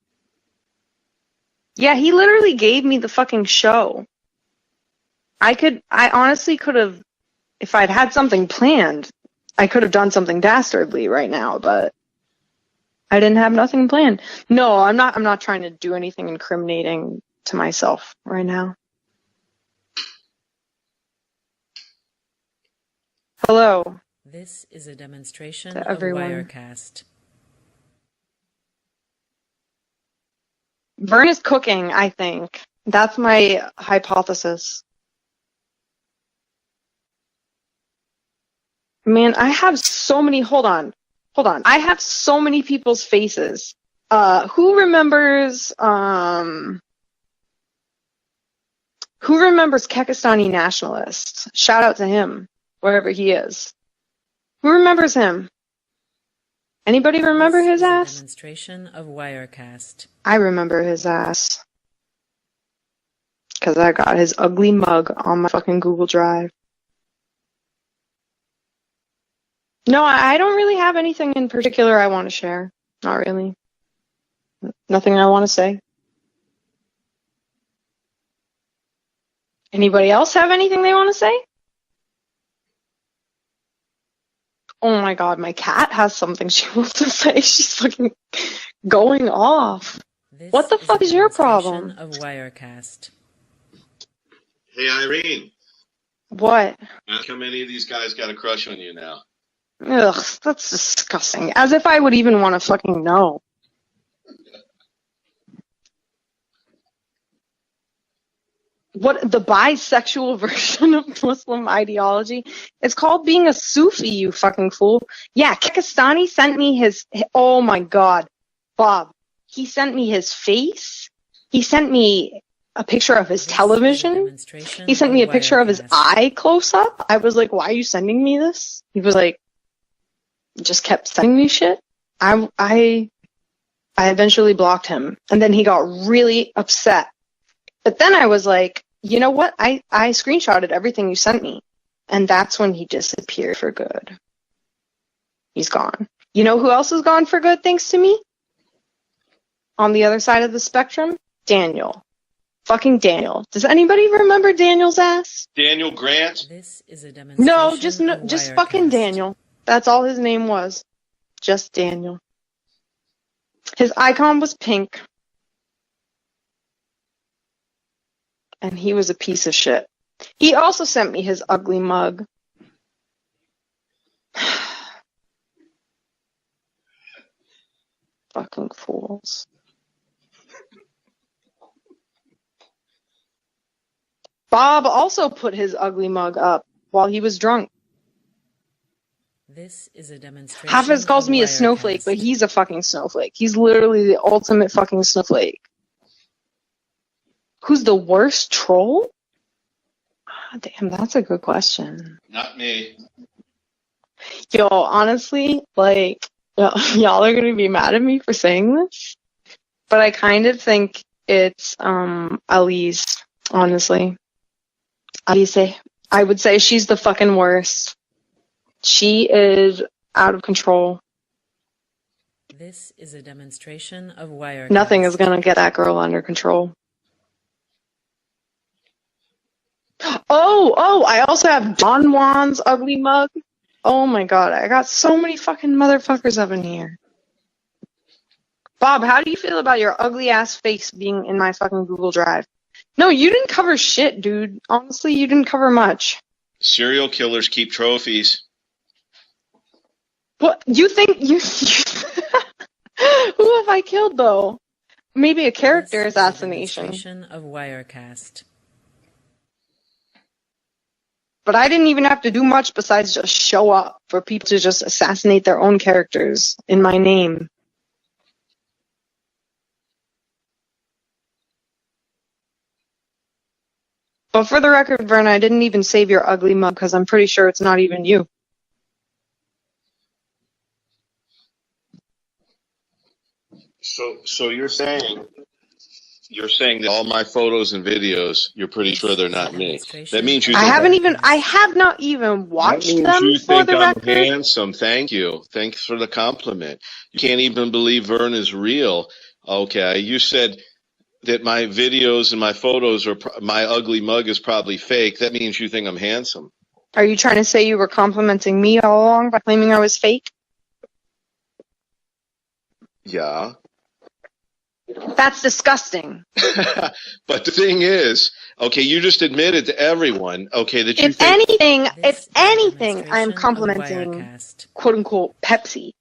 Yeah, he literally gave me the fucking show. I honestly could have, if I'd had something planned, I could have done something dastardly right now, but I didn't have nothing planned. No, I'm not trying to do anything incriminating to myself right now. Hello. This is a demonstration To of everyone. Wirecast. Vern is cooking, I think. That's my hypothesis. Man, I have so many. Hold on. I have so many people's faces. Who remembers Kekistani Nationalist? Shout out to him, wherever he is. Who remembers him? Anybody remember This his is a ass? demonstration of Wirecast. I remember his ass. Because I got his ugly mug on my fucking Google Drive. No, I don't really have anything in particular I want to share. Not really. Nothing I want to say. Anybody else have anything they want to say? Oh my god, my cat has something she wants to say. She's fucking going off. What the fuck is your problem? Of Wirecast. Hey, Irene. What? Ask how many of these guys got a crush on you now. Ugh, that's disgusting. As if I would even want to fucking know. What, the bisexual version of Muslim ideology? It's called being a Sufi, you fucking fool. Yeah, Kekistani sent me his, oh my god. Bob, he sent me his face. He sent me a picture of his This is a television. demonstration He sent me a of picture of his Wirecast. eye close up. I was like, why are you sending me this? He was like, just kept sending me shit. I eventually blocked him, and then he got really upset. But then I was like, you know what? I screenshotted everything you sent me, and that's when he disappeared for good. He's gone. You know who else is gone for good thanks to me? On the other side of the spectrum, Daniel. Fucking Daniel. Does anybody remember Daniel's ass? Daniel Grant? This is a demonstration No, of just fucking Wirecast. Daniel. That's all his name was. Just Daniel. His icon was pink. And he was a piece of shit. He also sent me his ugly mug. Fucking fools. Bob also put his ugly mug up while he was drunk. This is a demonstration Hafiz calls of me a Wirecast. snowflake, but he's a fucking snowflake. He's literally the ultimate fucking snowflake. Who's the worst troll? Ah, damn, that's a good question. Not me. Yo, honestly, like, y'all are gonna be mad at me for saying this, but I kind of think it's Elise, honestly. Elise. I would say she's the fucking worst. She is out of control. This is a demonstration of Wirecast. Nothing is gonna get that girl under control. Oh, I also have Don Juan's ugly mug. Oh my god, I got so many fucking motherfuckers up in here. Bob, how do you feel about your ugly ass face being in my fucking Google Drive? No, you didn't cover shit, dude. Honestly, you didn't cover much. Serial killers keep trophies. What, you think you... Who have I killed, though? Maybe a character This is a assassination. demonstration of Wirecast. But I didn't even have to do much besides just show up for people to just assassinate their own characters in my name. But for the record, Vern, I didn't even save your ugly mug because I'm pretty sure it's not even you. So you're saying that all my photos and videos, you're pretty sure they're not me. That means you I think have not even watched that means them you for think the I'm record. handsome. Thank you. Thanks for the compliment. You can't even believe Vern is real. Okay, you said that my videos and my photos are my ugly mug is probably fake. That means you think I'm handsome. Are you trying to say you were complimenting me all along by claiming I was fake? Yeah. That's disgusting. But the thing is, okay, you just admitted to everyone, okay, that you If think anything, I'm demonstration of complimenting, Wirecast. quote unquote, Pepsi.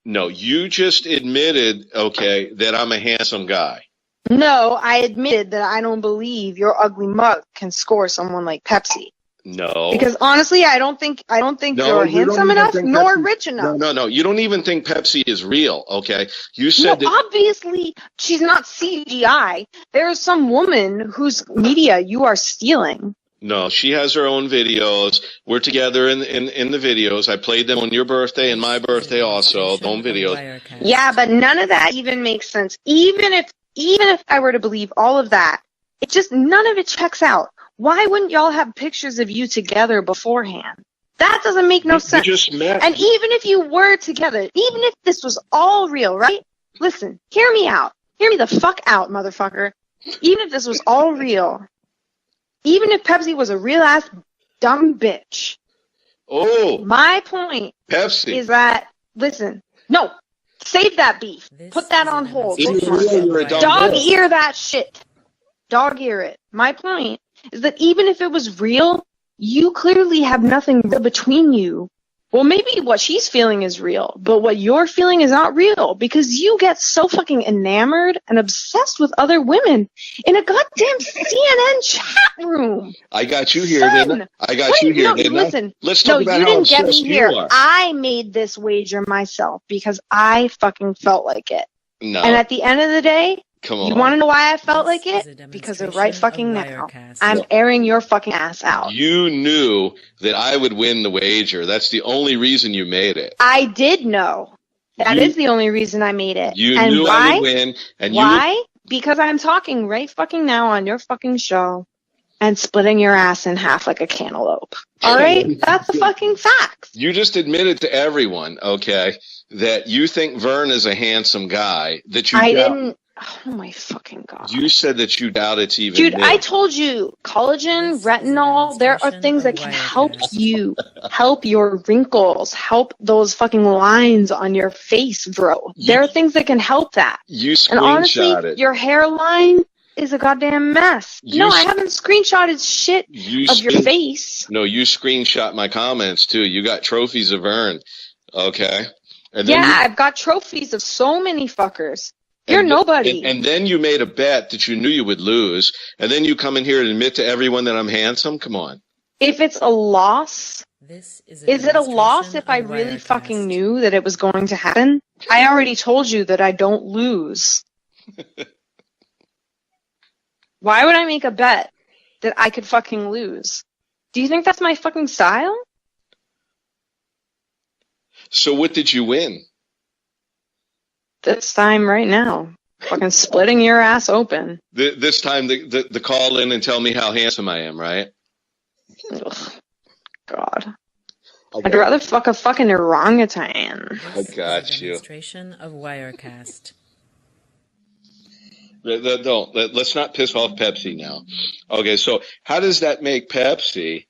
no, you just admitted, okay, that I'm a handsome guy. No, I admitted that I don't believe your ugly mug can score someone like Pepsi. No. Because honestly, I don't think No, you're you don't handsome even enough think nor Pepsi- rich enough. No. You don't even think Pepsi is real, okay? You No, said that. obviously she's not CGI. There's some woman whose media you are stealing. No, she has her own videos. We're together in the videos. I played them on your birthday and my birthday also. Own videos. Wirecast. Yeah, but none of that even makes sense. Even if I were to believe all of that, it just none of it checks out. Why wouldn't y'all have pictures of you together beforehand? That doesn't make no You sense. just met. And even if you were together, even if this was all real, right? Listen, hear me out. Hear me the fuck out, motherfucker. Even if this was all real, even if Pepsi was a real ass dumb bitch, Oh, my point Pepsi. is that, listen, no, save that beef. This Put that is a on hold. demonstration Even real, of you're a dumb Dog bitch. ear that shit. Dog ear it. My point is that even if it was real, you clearly have nothing real between you. Well, maybe what she's feeling is real, but what you're feeling is not real because you get so fucking enamored and obsessed with other women in a goddamn CNN chat room. I got you here, Son, didn't I? I got you here, no, didn't listen. I? Let's No, talk about you how didn't get me obsessed here. you are. I made this wager myself because I fucking felt like it. No. And at the end of the day, Come you on. want to know why I felt This like is a it? Because of right demonstration fucking of now. Wirecast. I'm airing your fucking ass out. You knew that I would win the wager. That's the only reason you made it. I did know. That You- is the only reason I made it. You and knew why? I would win. And Why? Because I'm talking right fucking now on your fucking show and splitting your ass in half like a cantaloupe. All right? That's the fucking facts. You just admitted to everyone, okay, that you think Vern is a handsome guy. That you I doubt- didn't. Oh my fucking god. You said that you doubt it's even Dude, me. I told you, collagen, This is a retinol, there are demonstration things of that can help Wirecast. you, help your wrinkles, help those fucking lines on your face, bro. There are things that can help that. You And honestly, screenshot it. your hairline is a goddamn mess. You No, I s- haven't screenshotted shit You of your screen- face. No, you screenshot my comments too. You got trophies of Vern, okay? And Yeah, then I've got trophies of so many fuckers. you, You're and- nobody. And then you made a bet that you knew you would lose, and then you come in here and admit to everyone that I'm handsome. Come on. If it's a loss, This is is it a loss demonstration if I of really Wirecast. fucking knew that it was going to happen? I already told you that I don't lose. Why would I make a bet that I could fucking lose? Do you think that's my fucking style? So what did you win? This time right now. Fucking splitting your ass open. This time the call in and tell me how handsome I am, right? Ugh. God. Okay. I'd rather fuck a fucking orangutan. This got is a you. demonstration of Wirecast. Let's not piss off Pepsi now. Okay, so how does that make Pepsi?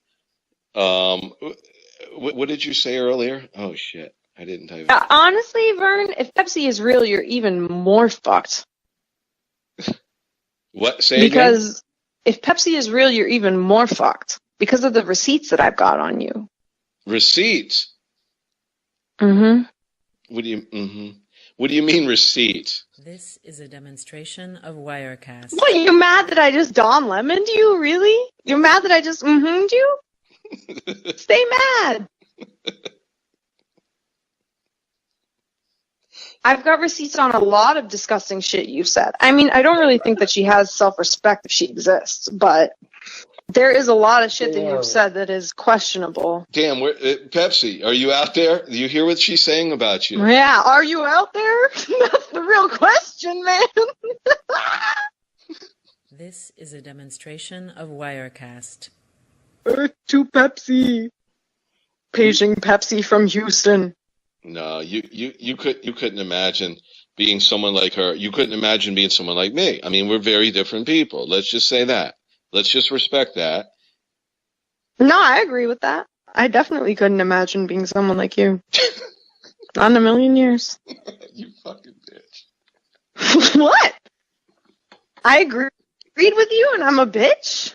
What did you say earlier? Oh shit, I didn't type it. Honestly, Vern, if Pepsi is real, you're even more fucked. What? Say again? Because if Pepsi is real, you're even more fucked. Because of the receipts that I've got on you. Receipts. Mm-hmm. What do you? What do you mean receipts? This is a demonstration of Wirecast. What, you mad that I just Don Lemoned you? Really? You're mad that I just mm-hmmed you? Stay mad. I've got receipts on a lot of disgusting shit you've said. I mean, I don't really think that she has self-respect if she exists, but there is a lot of shit that you've said that is questionable. Damn, Pepsi, are you out there? Do you hear what she's saying about you? Yeah, are you out there? That's the real question, man. This is a demonstration of Wirecast. Earth to Pepsi. Paging Pepsi from Houston. No, you couldn't imagine being someone like her. You couldn't imagine being someone like me. I mean, we're very different people. Let's just say that. Let's just respect that. No, I agree with that. I definitely couldn't imagine being someone like you. Not in a million years. You fucking bitch. What? I agreed with you and I'm a bitch?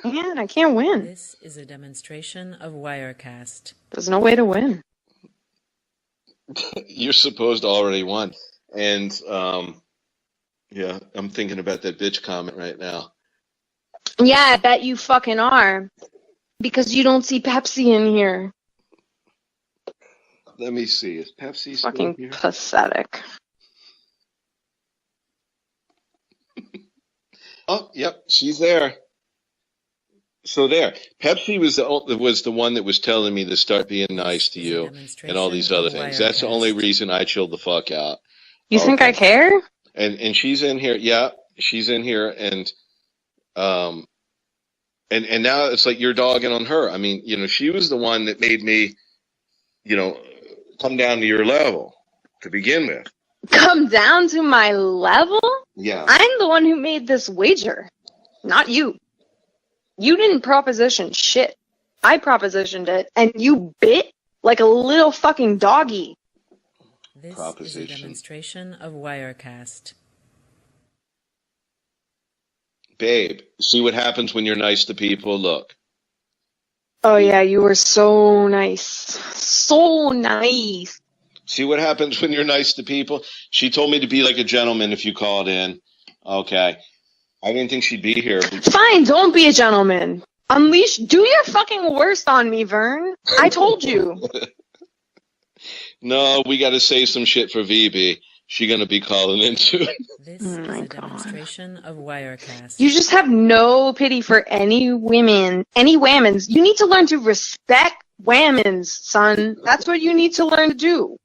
Man, I can't win. This is a demonstration of Wirecast. There's no way to win. You're supposed to already won. And yeah, I'm thinking about that bitch comment right now. Yeah, I bet you fucking are. Because you don't see Pepsi in here. Let me see. Is Pepsi still Fucking here? pathetic. Oh, yep, she's there. So there, Pepsi was the one that was telling me to start being nice to you and all these other things. That's the only reason I chilled the fuck out. You think I care? And she's in here. Yeah, she's in here, and now it's like you're dogging on her. I mean, she was the one that made me, come down to your level to begin with. Come down to my level? Yeah. I'm the one who made this wager, not you. You didn't proposition shit. I propositioned it, and you bit like a little fucking doggy. This is a demonstration of Wirecast. Babe, see what happens when you're nice to people? Look. Oh, yeah, you were so nice. So nice. See what happens when you're nice to people? She told me to be like a gentleman if you called in. Okay. I didn't think she'd be here. Fine, don't be a gentleman. Do your fucking worst on me, Vern. I told you. No, we got to save some shit for VB. she going to be calling into? This Oh is my a God. demonstration of Wirecast. You just have no pity for any women, any whammons. You need to learn to respect whammons, son. That's what you need to learn to do.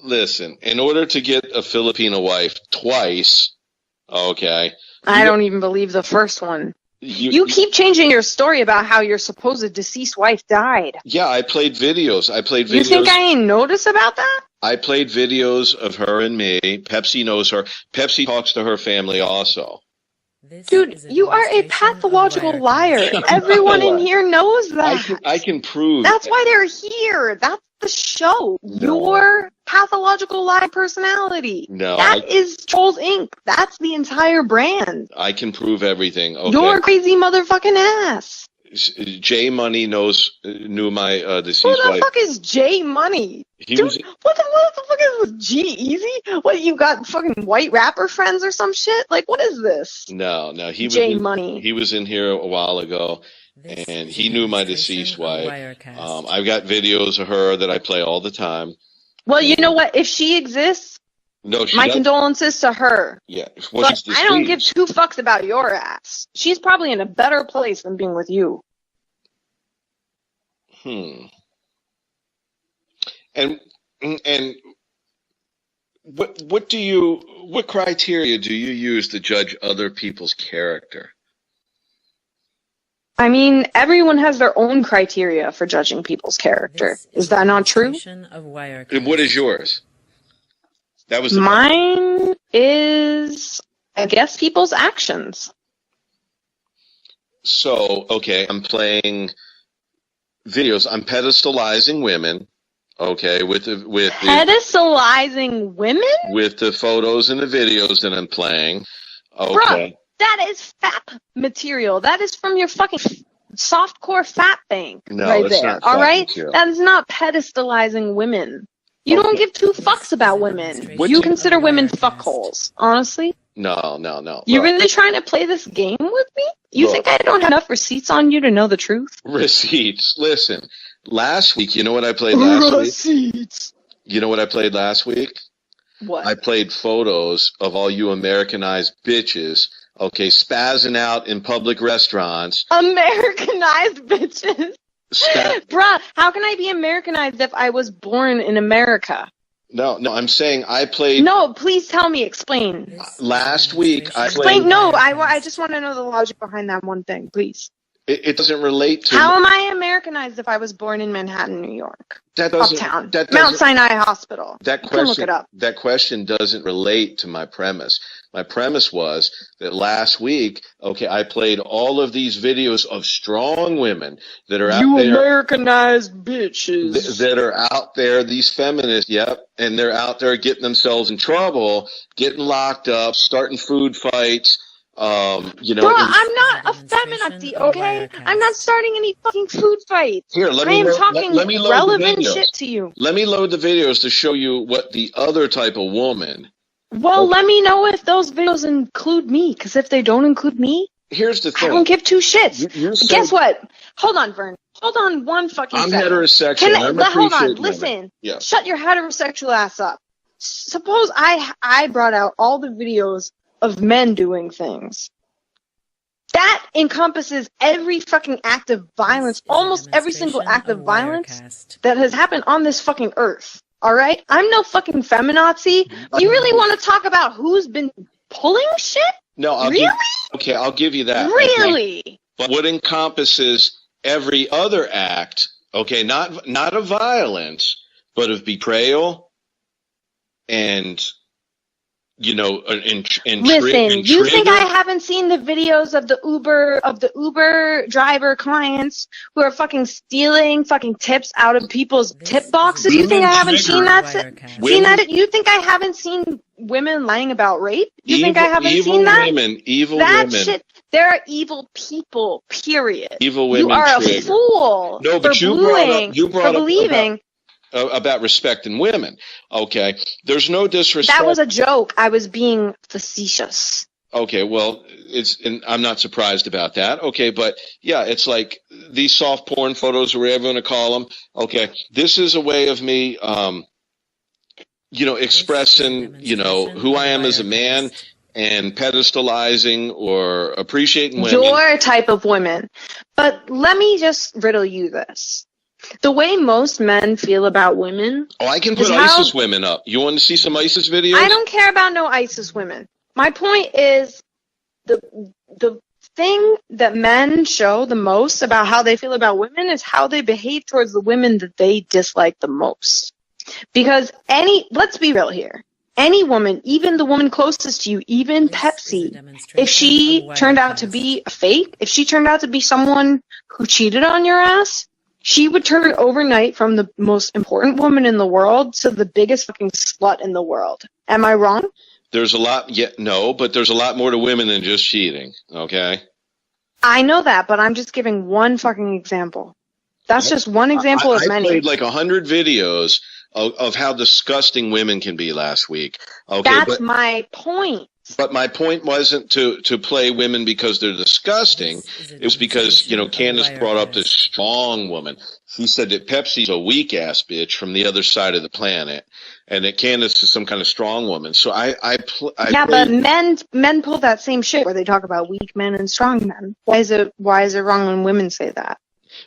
Listen, in order to get a Filipino wife twice, okay, I don't even believe the first one. you You keep changing your story about how your supposed deceased wife died. yeah, I played videos. You think I ain't noticed about that? I played videos of her and me. Pepsi knows her. Pepsi talks to her family also. This Dude, is you are a demonstration of pathological Wirecast. liar. Everyone in here knows that. I can prove. That's why they're here. That's the show. No. Your pathological lie personality. No, That is Trolls Inc. That's the entire brand. I can prove everything. Okay. Your crazy motherfucking ass. J Money knew my Who deceased the wife. fuck is J Money? He Dude, was what the fuck is this? G Easy? What, you got fucking white rapper friends or some shit? Like, what is this? no. He was J Money. He was in here a while ago, This and is he a knew my demonstration deceased of wife. Wirecast. I've got videos of her that I play all the time. Well, you know what? If she exists, No, she my doesn't. condolences to her. Yeah, well, But she's I don't give deceased. two fucks about your ass. She's probably in a better place than being with you. And what criteria do you use to judge other people's character? I mean, everyone has their own criteria for judging people's character. This Is that not true? demonstration of Wirecast. And what is yours? That was the Mine is, I guess, people's actions. So, okay, I'm playing videos. I'm pedestalizing women, okay, with the Pedestalizing women? with the photos and the videos that I'm playing. Okay. Bruh, that is fat material. That is from your fucking softcore fat bank No, right that's there. not All fat right? material. That is not pedestalizing women. You don't give two fucks about women. What You do- consider women fuckholes, honestly. No. You Look, really trying to play this game with me? You Look. think I don't have enough receipts on you to know the truth? receipts. Listen, last week, you know what I played last week? Receipts. You know what I played last week? What? I played photos of all you Americanized bitches, okay, spazzing out in public restaurants. Americanized bitches. Bruh, how can I be Americanized if I was born in America? No, I'm saying I played No, please tell me. Explain. This is last a week. I demonstration played. Explain. No, of I Wirecast. just want to know the logic behind that one thing, please. It doesn't relate to How am I Americanized if I was born in Manhattan, New York? that. Doesn't Uptown. that Mount doesn't Sinai Hospital. that You can look question it up. that question doesn't relate to my premise. My premise was that last week, okay, I played all of these videos of strong women that are out You there. Americanized bitches. That are out there, these feminists, yep, and they're out there getting themselves in trouble, getting locked up, starting food fights, you know. Bro, and- I'm not a Demonstration feminazi, of okay? Wirecast. I'm not starting any fucking food fights. Here, let I me am load- talking let me load the relevant videos. shit to you. Let me load the videos to show you what the other type of woman. Well, let me know if those videos include me, because if they don't include me, Here's the I thing. don't give two shits. You said- Guess what? Hold on, Vern. Hold on one fucking I'm second. heterosexual. Can I, I'm hold on, appreciating women. listen. Yeah. Shut your heterosexual ass up. Suppose I brought out all the videos of men doing things. That encompasses every fucking act of violence, This is a almost every single demonstration act of of violence Wirecast. that has happened on this fucking earth. All right? I'm no fucking feminazi. You really want to talk about who's been pulling shit? No, Really? I'll give you that. okay? Really? But what encompasses every other act, okay, not of violence, but of betrayal and, you know, and Listen, you think trigger? I haven't seen the videos of the Uber driver clients who are fucking stealing fucking tips out of people's This tip is boxes? a You think I haven't trigger. seen that? Wirecast. Seen Women- that? You think I haven't seen women lying about rape? You think I haven't evil seen that? women, evil That women, shit. There are evil people. Period. evil women. You are a trigger. fool No, but for you brought up believing. about respecting women. Okay, there's no disrespect. That was a joke. I was being facetious. Okay, well, and I'm not surprised about that. Okay, but yeah, it's like these soft porn photos, or whatever you want to call them. Okay, this is a way of me, expressing, who I am as a man and pedestalizing or appreciating women. Your type of women. But let me just riddle you this. The way most men feel about women. Oh, I can put ISIS women up. You want to see some ISIS videos? I don't care about no ISIS women. My point is the thing that men show the most about how they feel about women is how they behave towards the women that they dislike the most. Because let's be real here. Any woman, even the woman closest to you, even Pepsi, if she turned out to be a fake, if she turned out to be someone who cheated on your ass, she would turn overnight from the most important woman in the world to the biggest fucking slut in the world. Am I wrong? There's a lot, but there's a lot more to women than just cheating, okay? I know that, but I'm just giving one fucking example. That's just one example of many. I played like 100 videos of how disgusting women can be last week. Okay, that's my point. But my point wasn't to play women because they're disgusting. It was because, Candace brought up this strong woman. She said that Pepsi's a weak-ass bitch from the other side of the planet, and that Candace is some kind of strong woman. So but men pull that same shit where they talk about weak men and strong men. Why is it wrong when women say that?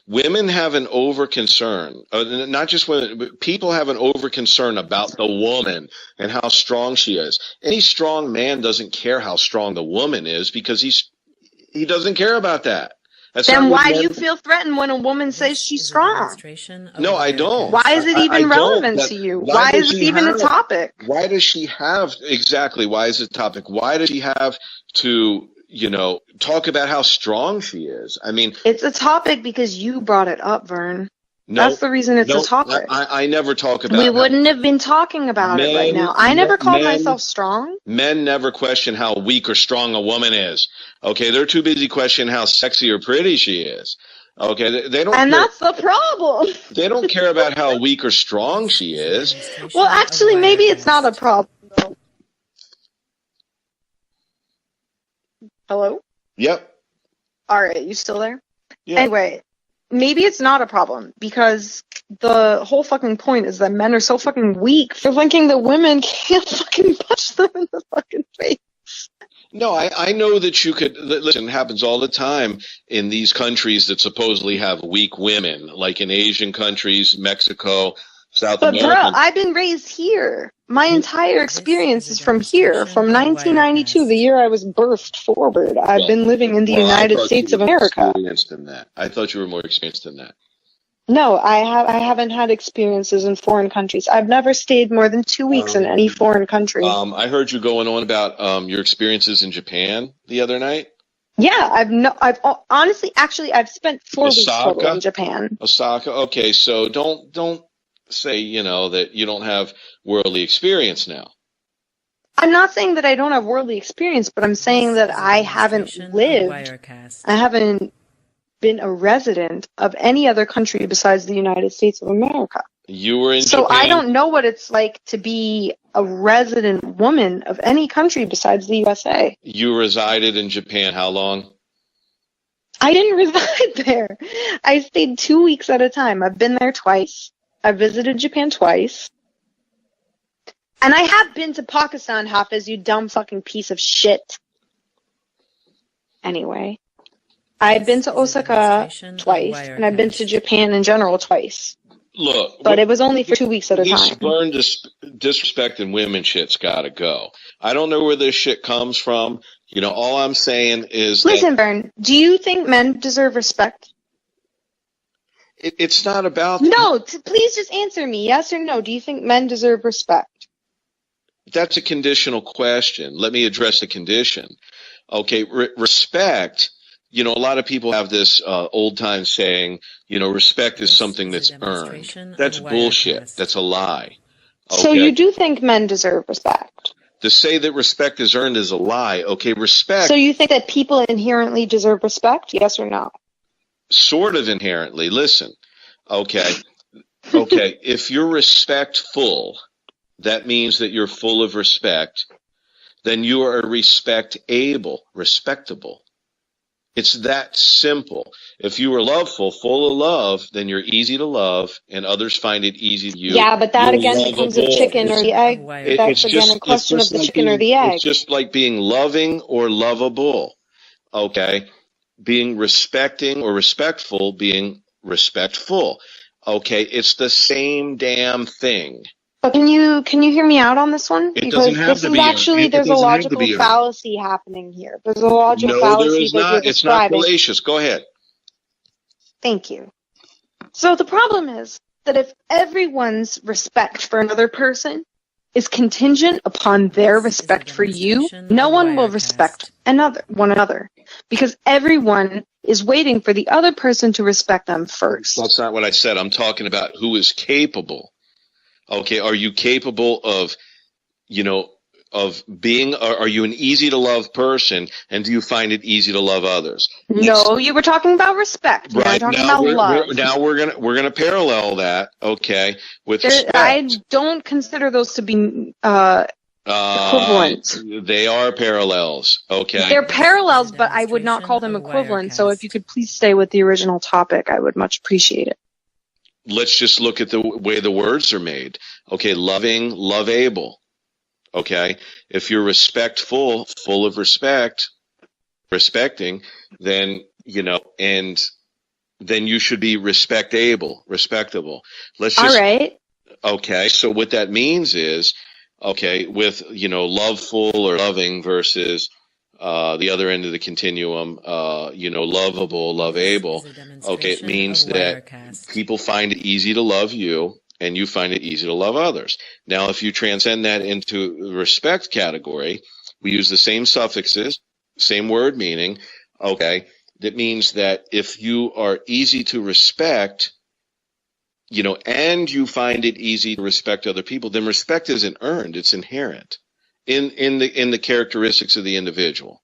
Women have an over-concern, not just women, but people have an over-concern about the woman and how strong she is. Any strong man doesn't care how strong the woman is because he doesn't care about that. Then why do you feel threatened when a woman says she's strong? No, I don't. Why is it even relevant to you? Why is it even a topic? Why does she have, exactly, why is it a topic? Why does she have to, talk about how strong she is? I mean, it's a topic because you brought it up, Vern. That's the reason it's a topic. I never talk about it. We wouldn't have been talking about it right now. I never called myself strong. Men never question how weak or strong a woman is. Okay, they're too busy questioning how sexy or pretty she is. Okay, they don't. And that's the problem. They don't care about how weak or strong she is. Well, actually, maybe it's not a problem, though. Hello? Yep. All right, you still there? Yeah. Anyway, maybe it's not a problem because the whole fucking point is that men are so fucking weak for thinking that women can't fucking punch them in the fucking face. No, I know that you could. Listen, it happens all the time in these countries that supposedly have weak women, like in Asian countries, Mexico, South America. But bro, I've been raised here. My entire experience is from here, from 1992, the year I was birthed forward. I've been living in the United States of America. I thought you were more experienced than that. No, I haven't had experiences in foreign countries. I've never stayed more than 2 weeks in any foreign country. I heard you going on about your experiences in Japan the other night. Yeah, I've honestly, actually, I've spent 4 weeks total in Japan. Osaka. Okay, so don't say, that you don't have worldly experience now. I'm not saying that I don't have worldly experience, but I'm saying that I haven't lived. I haven't been a resident of any other country besides the United States of America. You were in So Japan? I don't know what it's like to be a resident woman of any country besides the USA. You resided in Japan how long? I didn't reside there. I stayed 2 weeks at a time. I've been there twice. I visited Japan twice. And I have been to Pakistan, Hafiz, you dumb fucking piece of shit. Anyway, I've been to Osaka twice, and I've been to Japan in general twice. Look, but it was only for 2 weeks at a time. This Vern disrespecting women shit's gotta go. I don't know where this shit comes from. All I'm saying is Listen, Vern, do you think men deserve respect? It's not about... No, please just answer me, yes or no. Do you think men deserve respect? That's a conditional question. Let me address the condition. Okay, respect, a lot of people have this old-time saying, respect is something that's earned. That's bullshit. That's a lie. Okay? So you do think men deserve respect? To say that respect is earned is a lie. Okay, respect... So you think that people inherently deserve respect, yes or no? Sort of inherently. Listen, okay, if you're respectful, that means that you're full of respect, then you are respectable. It's that simple. If you are loveful, full of love, then you're easy to love, and others find it easy to you. Yeah, but that You're again becomes a lovable. chicken or the egg. That's again a question of the chicken or the egg. It's just like being loving or lovable. Okay, being respecting or respectful, being respectful. Okay, it's the same damn thing. But can you hear me out on this one? It doesn't have to be. There's a logical fallacy happening here. There's a logical fallacy. No, there is not. It's not fallacious. Go ahead. Thank you. So the problem is that if everyone's respect for another person is contingent upon their respect for you, no one will respect one another, because everyone is waiting for the other person to respect them first. That's not what I said. I'm talking about who is capable. Okay, are you capable of, of being, are you an easy to love person, and do you find it easy to love others? No, you were talking about respect. Right. Now talking about love. Now we're gonna parallel that, okay, with respect. I don't consider those to be equivalent. They are parallels, okay? They're parallels, but I would not call them equivalent. So if you could please stay with the original topic, I would much appreciate it. Let's just look at the way the words are made. Okay, loving, loveable. Okay, if you're respectful, full of respect, respecting, then, and then you should be respectable. Let's just, all right. Okay, so what that means is, okay, with, loveful or loving versus the other end of the continuum, lovable, loveable. Okay, it means that people find it easy to love you, and you find it easy to love others. Now, if you transcend that into the respect category, we use the same suffixes, same word meaning. Okay, that means that if you are easy to respect, and you find it easy to respect other people, then respect isn't earned; it's inherent in the characteristics of the individual.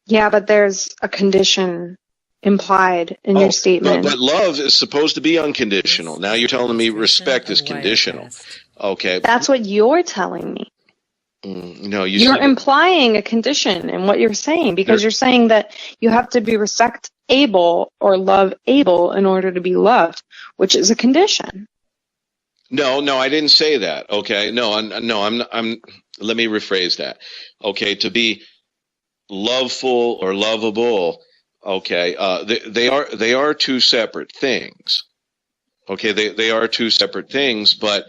Yeah, but there's a condition implied in your statement. But love is supposed to be unconditional. Now you're telling me respect is conditional. Okay. That's what you're telling me. No, you're implying a condition in what you're saying, because you're saying that you have to be respect-able or love-able in order to be loved, which is a condition. No, I didn't say that. Okay. No, I'm let me rephrase that. Okay, to be loveful or lovable, okay, they are two separate things. Okay, they are two separate things, but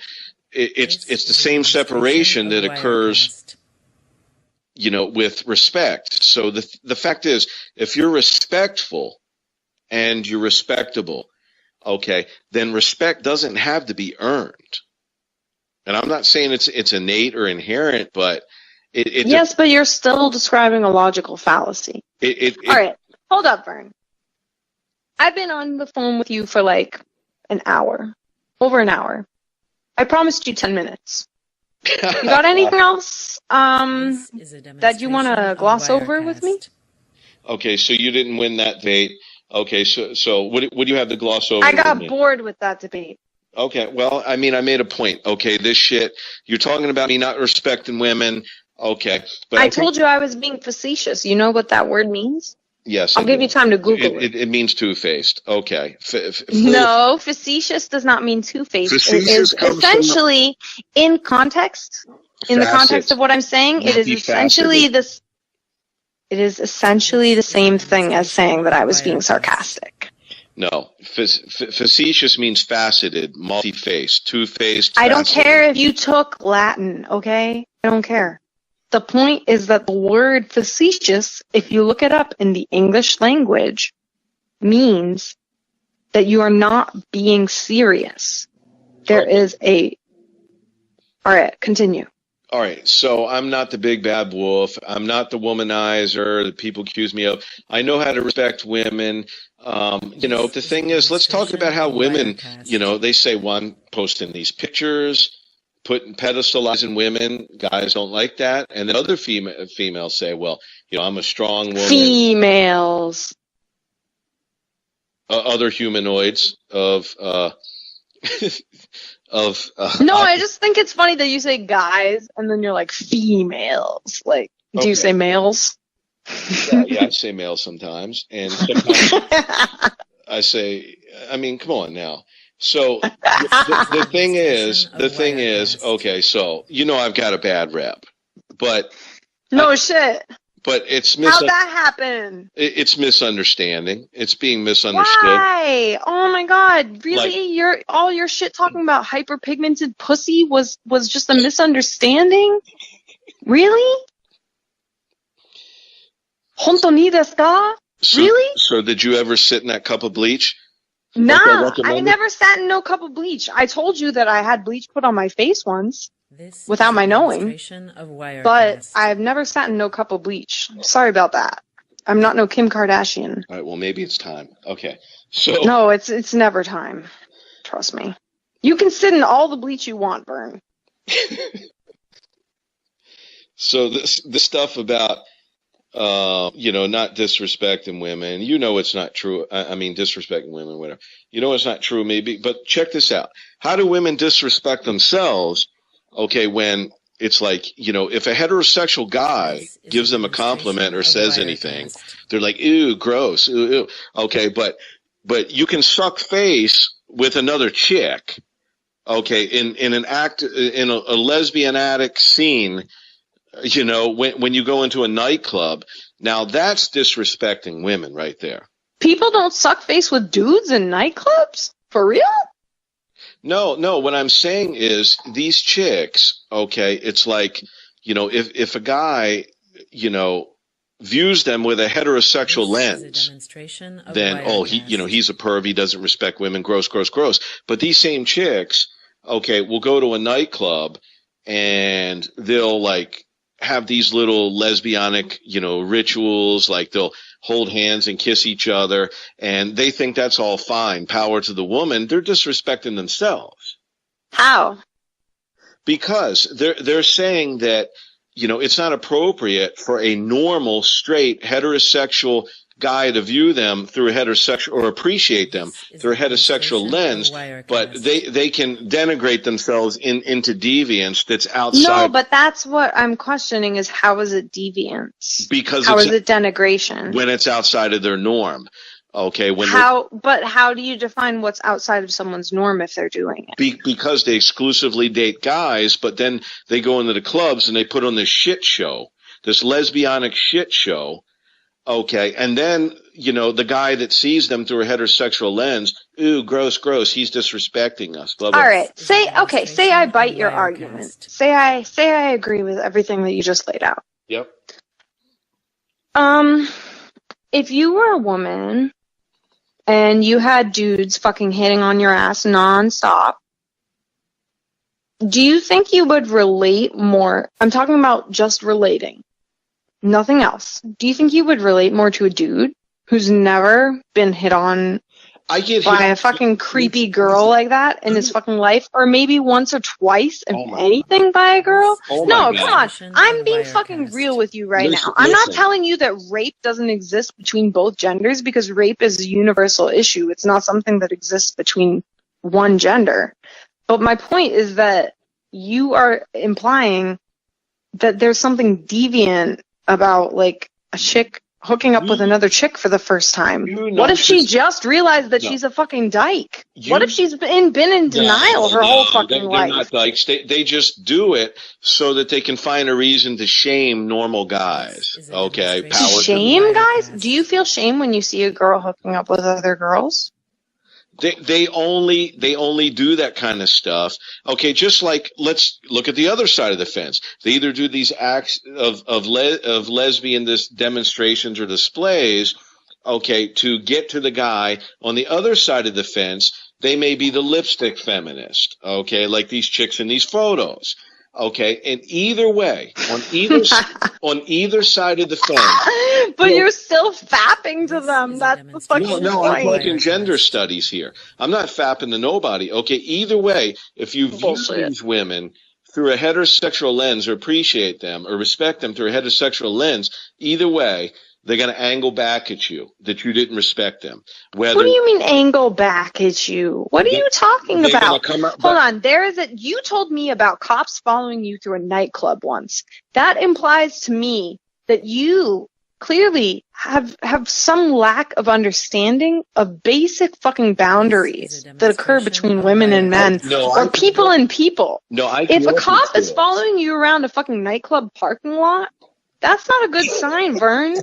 it's the same separation that occurs, with respect. So the fact is, if you're respectful and you're respectable, okay, then respect doesn't have to be earned. And I'm not saying it's innate or inherent, but yes, but you're still describing a logical fallacy. All right, hold up, Vern. I've been on the phone with you for like an hour, over an hour. I promised you 10 minutes. You got anything else that you want to gloss over with me? Okay, so you didn't win that debate. Okay, so what do you have to gloss over? I got bored with that debate. Okay, well, I made a point. Okay, this shit, you're talking about me not respecting women. Okay. But I told you I was being facetious. You know what that word means? Yes. I'll give you time to Google it. It means two-faced. Okay. No, facetious does not mean two-faced. It is essentially, in context, in the context of what I'm saying, it is essentially this. It is essentially the same thing as saying that I was being sarcastic. No, facetious means faceted, multi-faced, two-faced. I don't care if you took Latin, okay? I don't care. The point is that the word facetious, if you look it up in the English language, means that you are not being serious. There is a... All right, continue. All right, so I'm not the big bad wolf. I'm not the womanizer that people accuse me of. I know how to respect women. The thing is, let's talk about how women, they say, well, I'm posting these pictures, pedestalizing women. Guys don't like that. And then other females say, well, I'm a strong woman. Females. Other humanoids of... No, I just think it's funny that you say guys and then you're like females. Like, do you say males? Yeah, I say male sometimes, and sometimes I say, I mean, come on now. So the thing is, Demonstration of Wirecast. okay, so I've got a bad rep, but No shit. but How'd that happen? it's misunderstanding. It's being misunderstood. Why? Oh my god, Like, really? All your shit talking about hyperpigmented pussy was just a misunderstanding? Really? Honto ni desu ka? Really? So did you ever sit in that cup of bleach? Nah, I never sat in no cup of bleach. I told you that I had bleach put on my face once. This Without is my a knowing. demonstration of Wirecast. But I've never sat in no cup of bleach. Sorry about that. I'm not no Kim Kardashian. All right, well, maybe it's time. Okay. So No, it's never time. Trust me. You can sit in all the bleach you want, Vern. so this stuff about not disrespecting women, it's not true. I mean, disrespecting women, whatever. It's not true, maybe. But check this out. How do women disrespect themselves? Okay, when it's like, if a heterosexual guy gives them a compliment or says anything, they're like, ew, gross, ew, ew. Okay, but you can suck face with another chick. Okay, in a lesbianatic scene, when you go into a nightclub. Now that's disrespecting women right there. People don't suck face with dudes in nightclubs? For real? No, what I'm saying is these chicks, okay, it's like, if a guy, views them with a heterosexual lens, then, he's a perv, he doesn't respect women, gross, gross, gross. But these same chicks, okay, will go to a nightclub and they'll like have these little lesbianic, rituals, like they'll hold hands and kiss each other, and they think that's all fine. Power to the woman. They're disrespecting themselves. How? Because they're saying that, it's not appropriate for a normal, straight, heterosexual guy to view them through a heterosexual or appreciate them through a heterosexual lens, but they can denigrate themselves into deviance that's outside. No, but that's what I'm questioning is how is it deviance? Because how is it denigration? When it's outside of their norm. Okay, but how do you define what's outside of someone's norm if they're doing it? Because they exclusively date guys, but then they go into the clubs and they put on this shit show, this lesbianic shit show. Okay, and then, the guy that sees them through a heterosexual lens, ooh, gross, gross, he's disrespecting us, blah, blah. All right, say I bite your argument. Say I agree with everything that you just laid out. Yep. If you were a woman and you had dudes fucking hitting on your ass nonstop, do you think you would relate more? I'm talking about just relating. Nothing else. Do you think you would relate more to a dude who's never been hit on by a fucking creepy girl like that in his fucking life? Or maybe once or twice, if anything, by a girl? No, come on. I'm being fucking real with you right now. I'm not telling you that rape doesn't exist between both genders, because rape is a universal issue. It's not something that exists between one gender. But my point is that you are implying that there's something deviant about, like, a chick hooking up with another chick for the first time. What if she just realized that she's a fucking dyke? What if she's been in denial her whole fucking life? They're not dykes. They just do it so that they can find a reason to shame normal guys. Okay? Shame guys? Do you feel shame when you see a girl hooking up with other girls? They only do that kind of stuff. Okay, just like, let's look at the other side of the fence. They either do these acts of lesbian demonstrations or displays, okay, to get to the guy. On the other side of the fence, they may be the lipstick feminist, okay, like these chicks in these photos. Okay, and either way, on either side of the fence. But you're still fapping to them. That's the fucking point. No, I'm talking gender studies here. I'm not fapping to nobody. Okay, either way, if you view these women through a heterosexual lens or appreciate them or respect them through a heterosexual lens, either way, they're going to angle back at you that you didn't respect them. What do you mean angle back at you? What are you talking about? Hold on. You told me about cops following you through a nightclub once. That implies to me that you clearly have some lack of understanding of basic fucking boundaries that occur between women and men, or people and people. If a cop is following you around a fucking nightclub parking lot, that's not a good sign, Vern.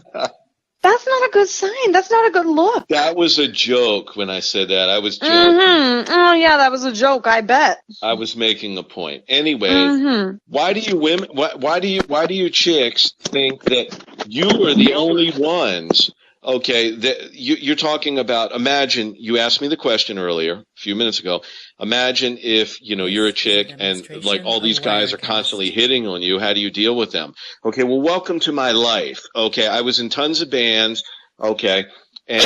That's not a good sign. That's not a good look. That was a joke when I said that. I was joking. Oh yeah, that was a joke. I bet. I was making a point. Anyway, why do you women? Why do you chicks think that you are the only ones? Okay, that you're talking about. Imagine you asked me the question earlier, a few minutes ago. Imagine if you're a chick and like all these guys are constantly hitting on you. How do you deal with them? Okay, well, welcome to my life. Okay, I was in tons of bands. Okay, and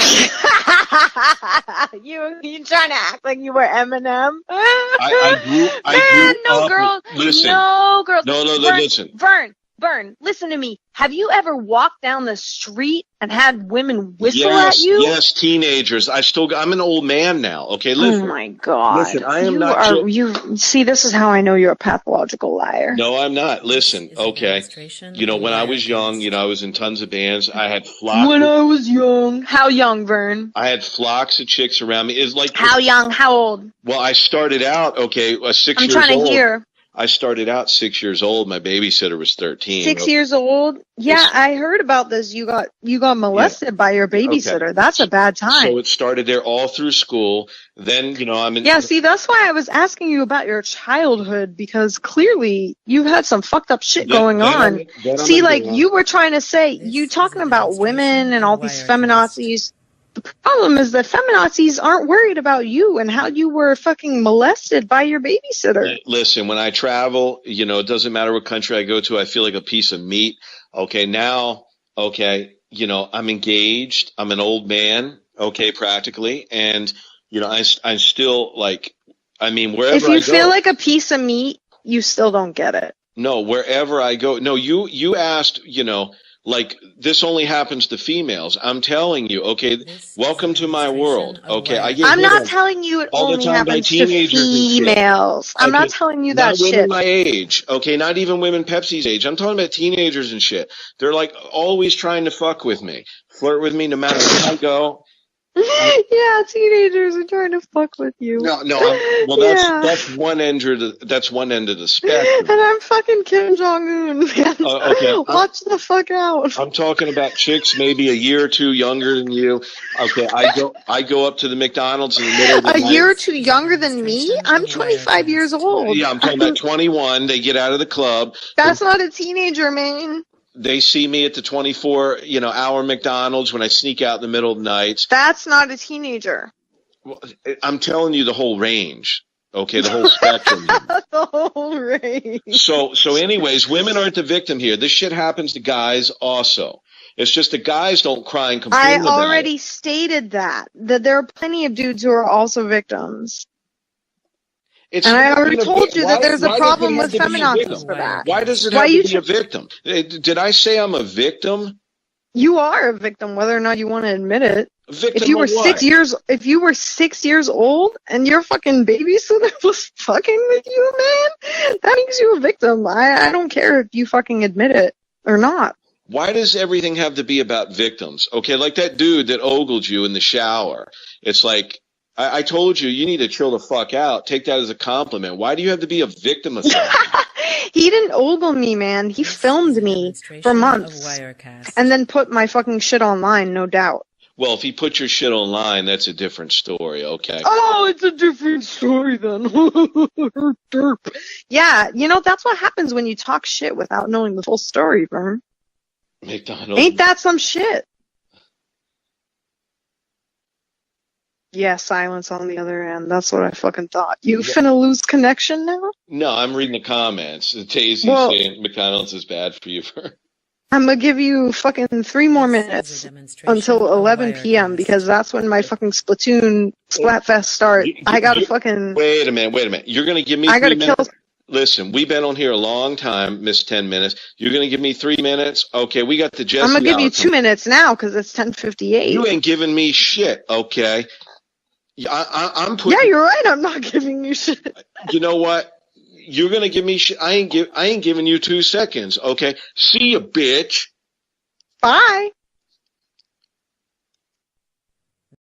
you trying to act like you were Eminem? I grew no up. girls. Listen, No girls. no, Vern, listen. Vern, listen to me. Have you ever walked down the street and had women whistle at you? Yes, teenagers. I'm an old man now. Okay, listen. Oh my God. Listen, I am not. You see, this is how I know you're a pathological liar. No, I'm not. Listen, okay. When I was young, I was in tons of bands. I had flocks. When I was young. How young, Vern? I had flocks of chicks around me. It's like how young? How old? Well, I started out 6 years old. I'm trying to hear. I started out 6 years old. My babysitter was 13. 6 years old? Yeah, I heard about this. You got molested by your babysitter. Okay. That's a bad time. So it started there all through school. Then, I'm in. Yeah, see, that's why I was asking you about your childhood, because clearly you had some fucked up shit going on. See, like you were trying to say, you talking about women and all these feminazis. The problem is that feminazis aren't worried about you and how you were fucking molested by your babysitter. Listen, when I travel, it doesn't matter what country I go to, I feel like a piece of meat. Okay, now, I'm engaged. I'm an old man, practically. And, I'm still like, wherever I go. If you feel like a piece of meat, you still don't get it. No, wherever I go. No, you asked, like this only happens to females. I'm telling you, okay. Welcome to my world, okay. I'm not telling you it only happens to females. I'm not telling you that shit. Not women my age, okay. Not even women Pepsi's age. I'm talking about teenagers and shit. They're like always trying to fuck with me, flirt with me, no matter where I go. Yeah, teenagers are trying to fuck with you. No. That's one end of the spectrum. And I'm fucking Kim Jong-un. Okay. Watch the fuck out. I'm talking about chicks maybe a year or two younger than you. Okay, I go up to the McDonald's in the middle of the night. A year or two younger than me? I'm 25 years old. Yeah, I'm talking about 21. They get out of the club. That's not a teenager, man. They see me at the 24-hour McDonald's when I sneak out in the middle of the night. That's not a teenager. Well, I'm telling you the whole range. Okay, the whole spectrum. The whole range. So anyways, women aren't the victim here. This shit happens to guys also. It's just the guys don't cry and complain about it. I already stated that there are plenty of dudes who are also victims. And I already told you that there's a problem with feminazis for that. Why does it have to be a victim? Did I say I'm a victim? You are a victim, whether or not you want to admit it. Victim if you were of what? If you were 6 years old and your fucking babysitter was fucking with you, man, that makes you a victim. I don't care if you fucking admit it or not. Why does everything have to be about victims? Okay, like that dude that ogled you in the shower. It's like, I told you, you need to chill the fuck out. Take that as a compliment. Why do you have to be a victim of something? He didn't ogle me, man. He filmed me for months and then put my fucking shit online, no doubt. Well, if he put your shit online, that's a different story, okay? Oh, it's a different story then. Yeah, that's what happens when you talk shit without knowing the full story, Vern. McDonald's. Ain't that some shit? Yeah, silence on the other end. That's what I fucking thought. You finna lose connection now? No, I'm reading the comments. Daisy saying McDonald's is bad for you. I'm gonna give you fucking 3 more minutes until 11 p.m. because that's when my fucking Splatoon Splatfest start. I gotta fucking... Wait a minute. You're gonna give me 3 minutes? Listen, we've been on here a long time, Miss 10 minutes. You're going to give me 3 minutes? Okay, we got the Jesse. I'm going to give you 2 minutes now because it's 10:58. You ain't giving me shit, okay? I'm putting... Yeah, you're right. I'm not giving you shit. You know what? You're going to give me shit. I ain't giving you 2 seconds, okay? See ya, bitch. Bye.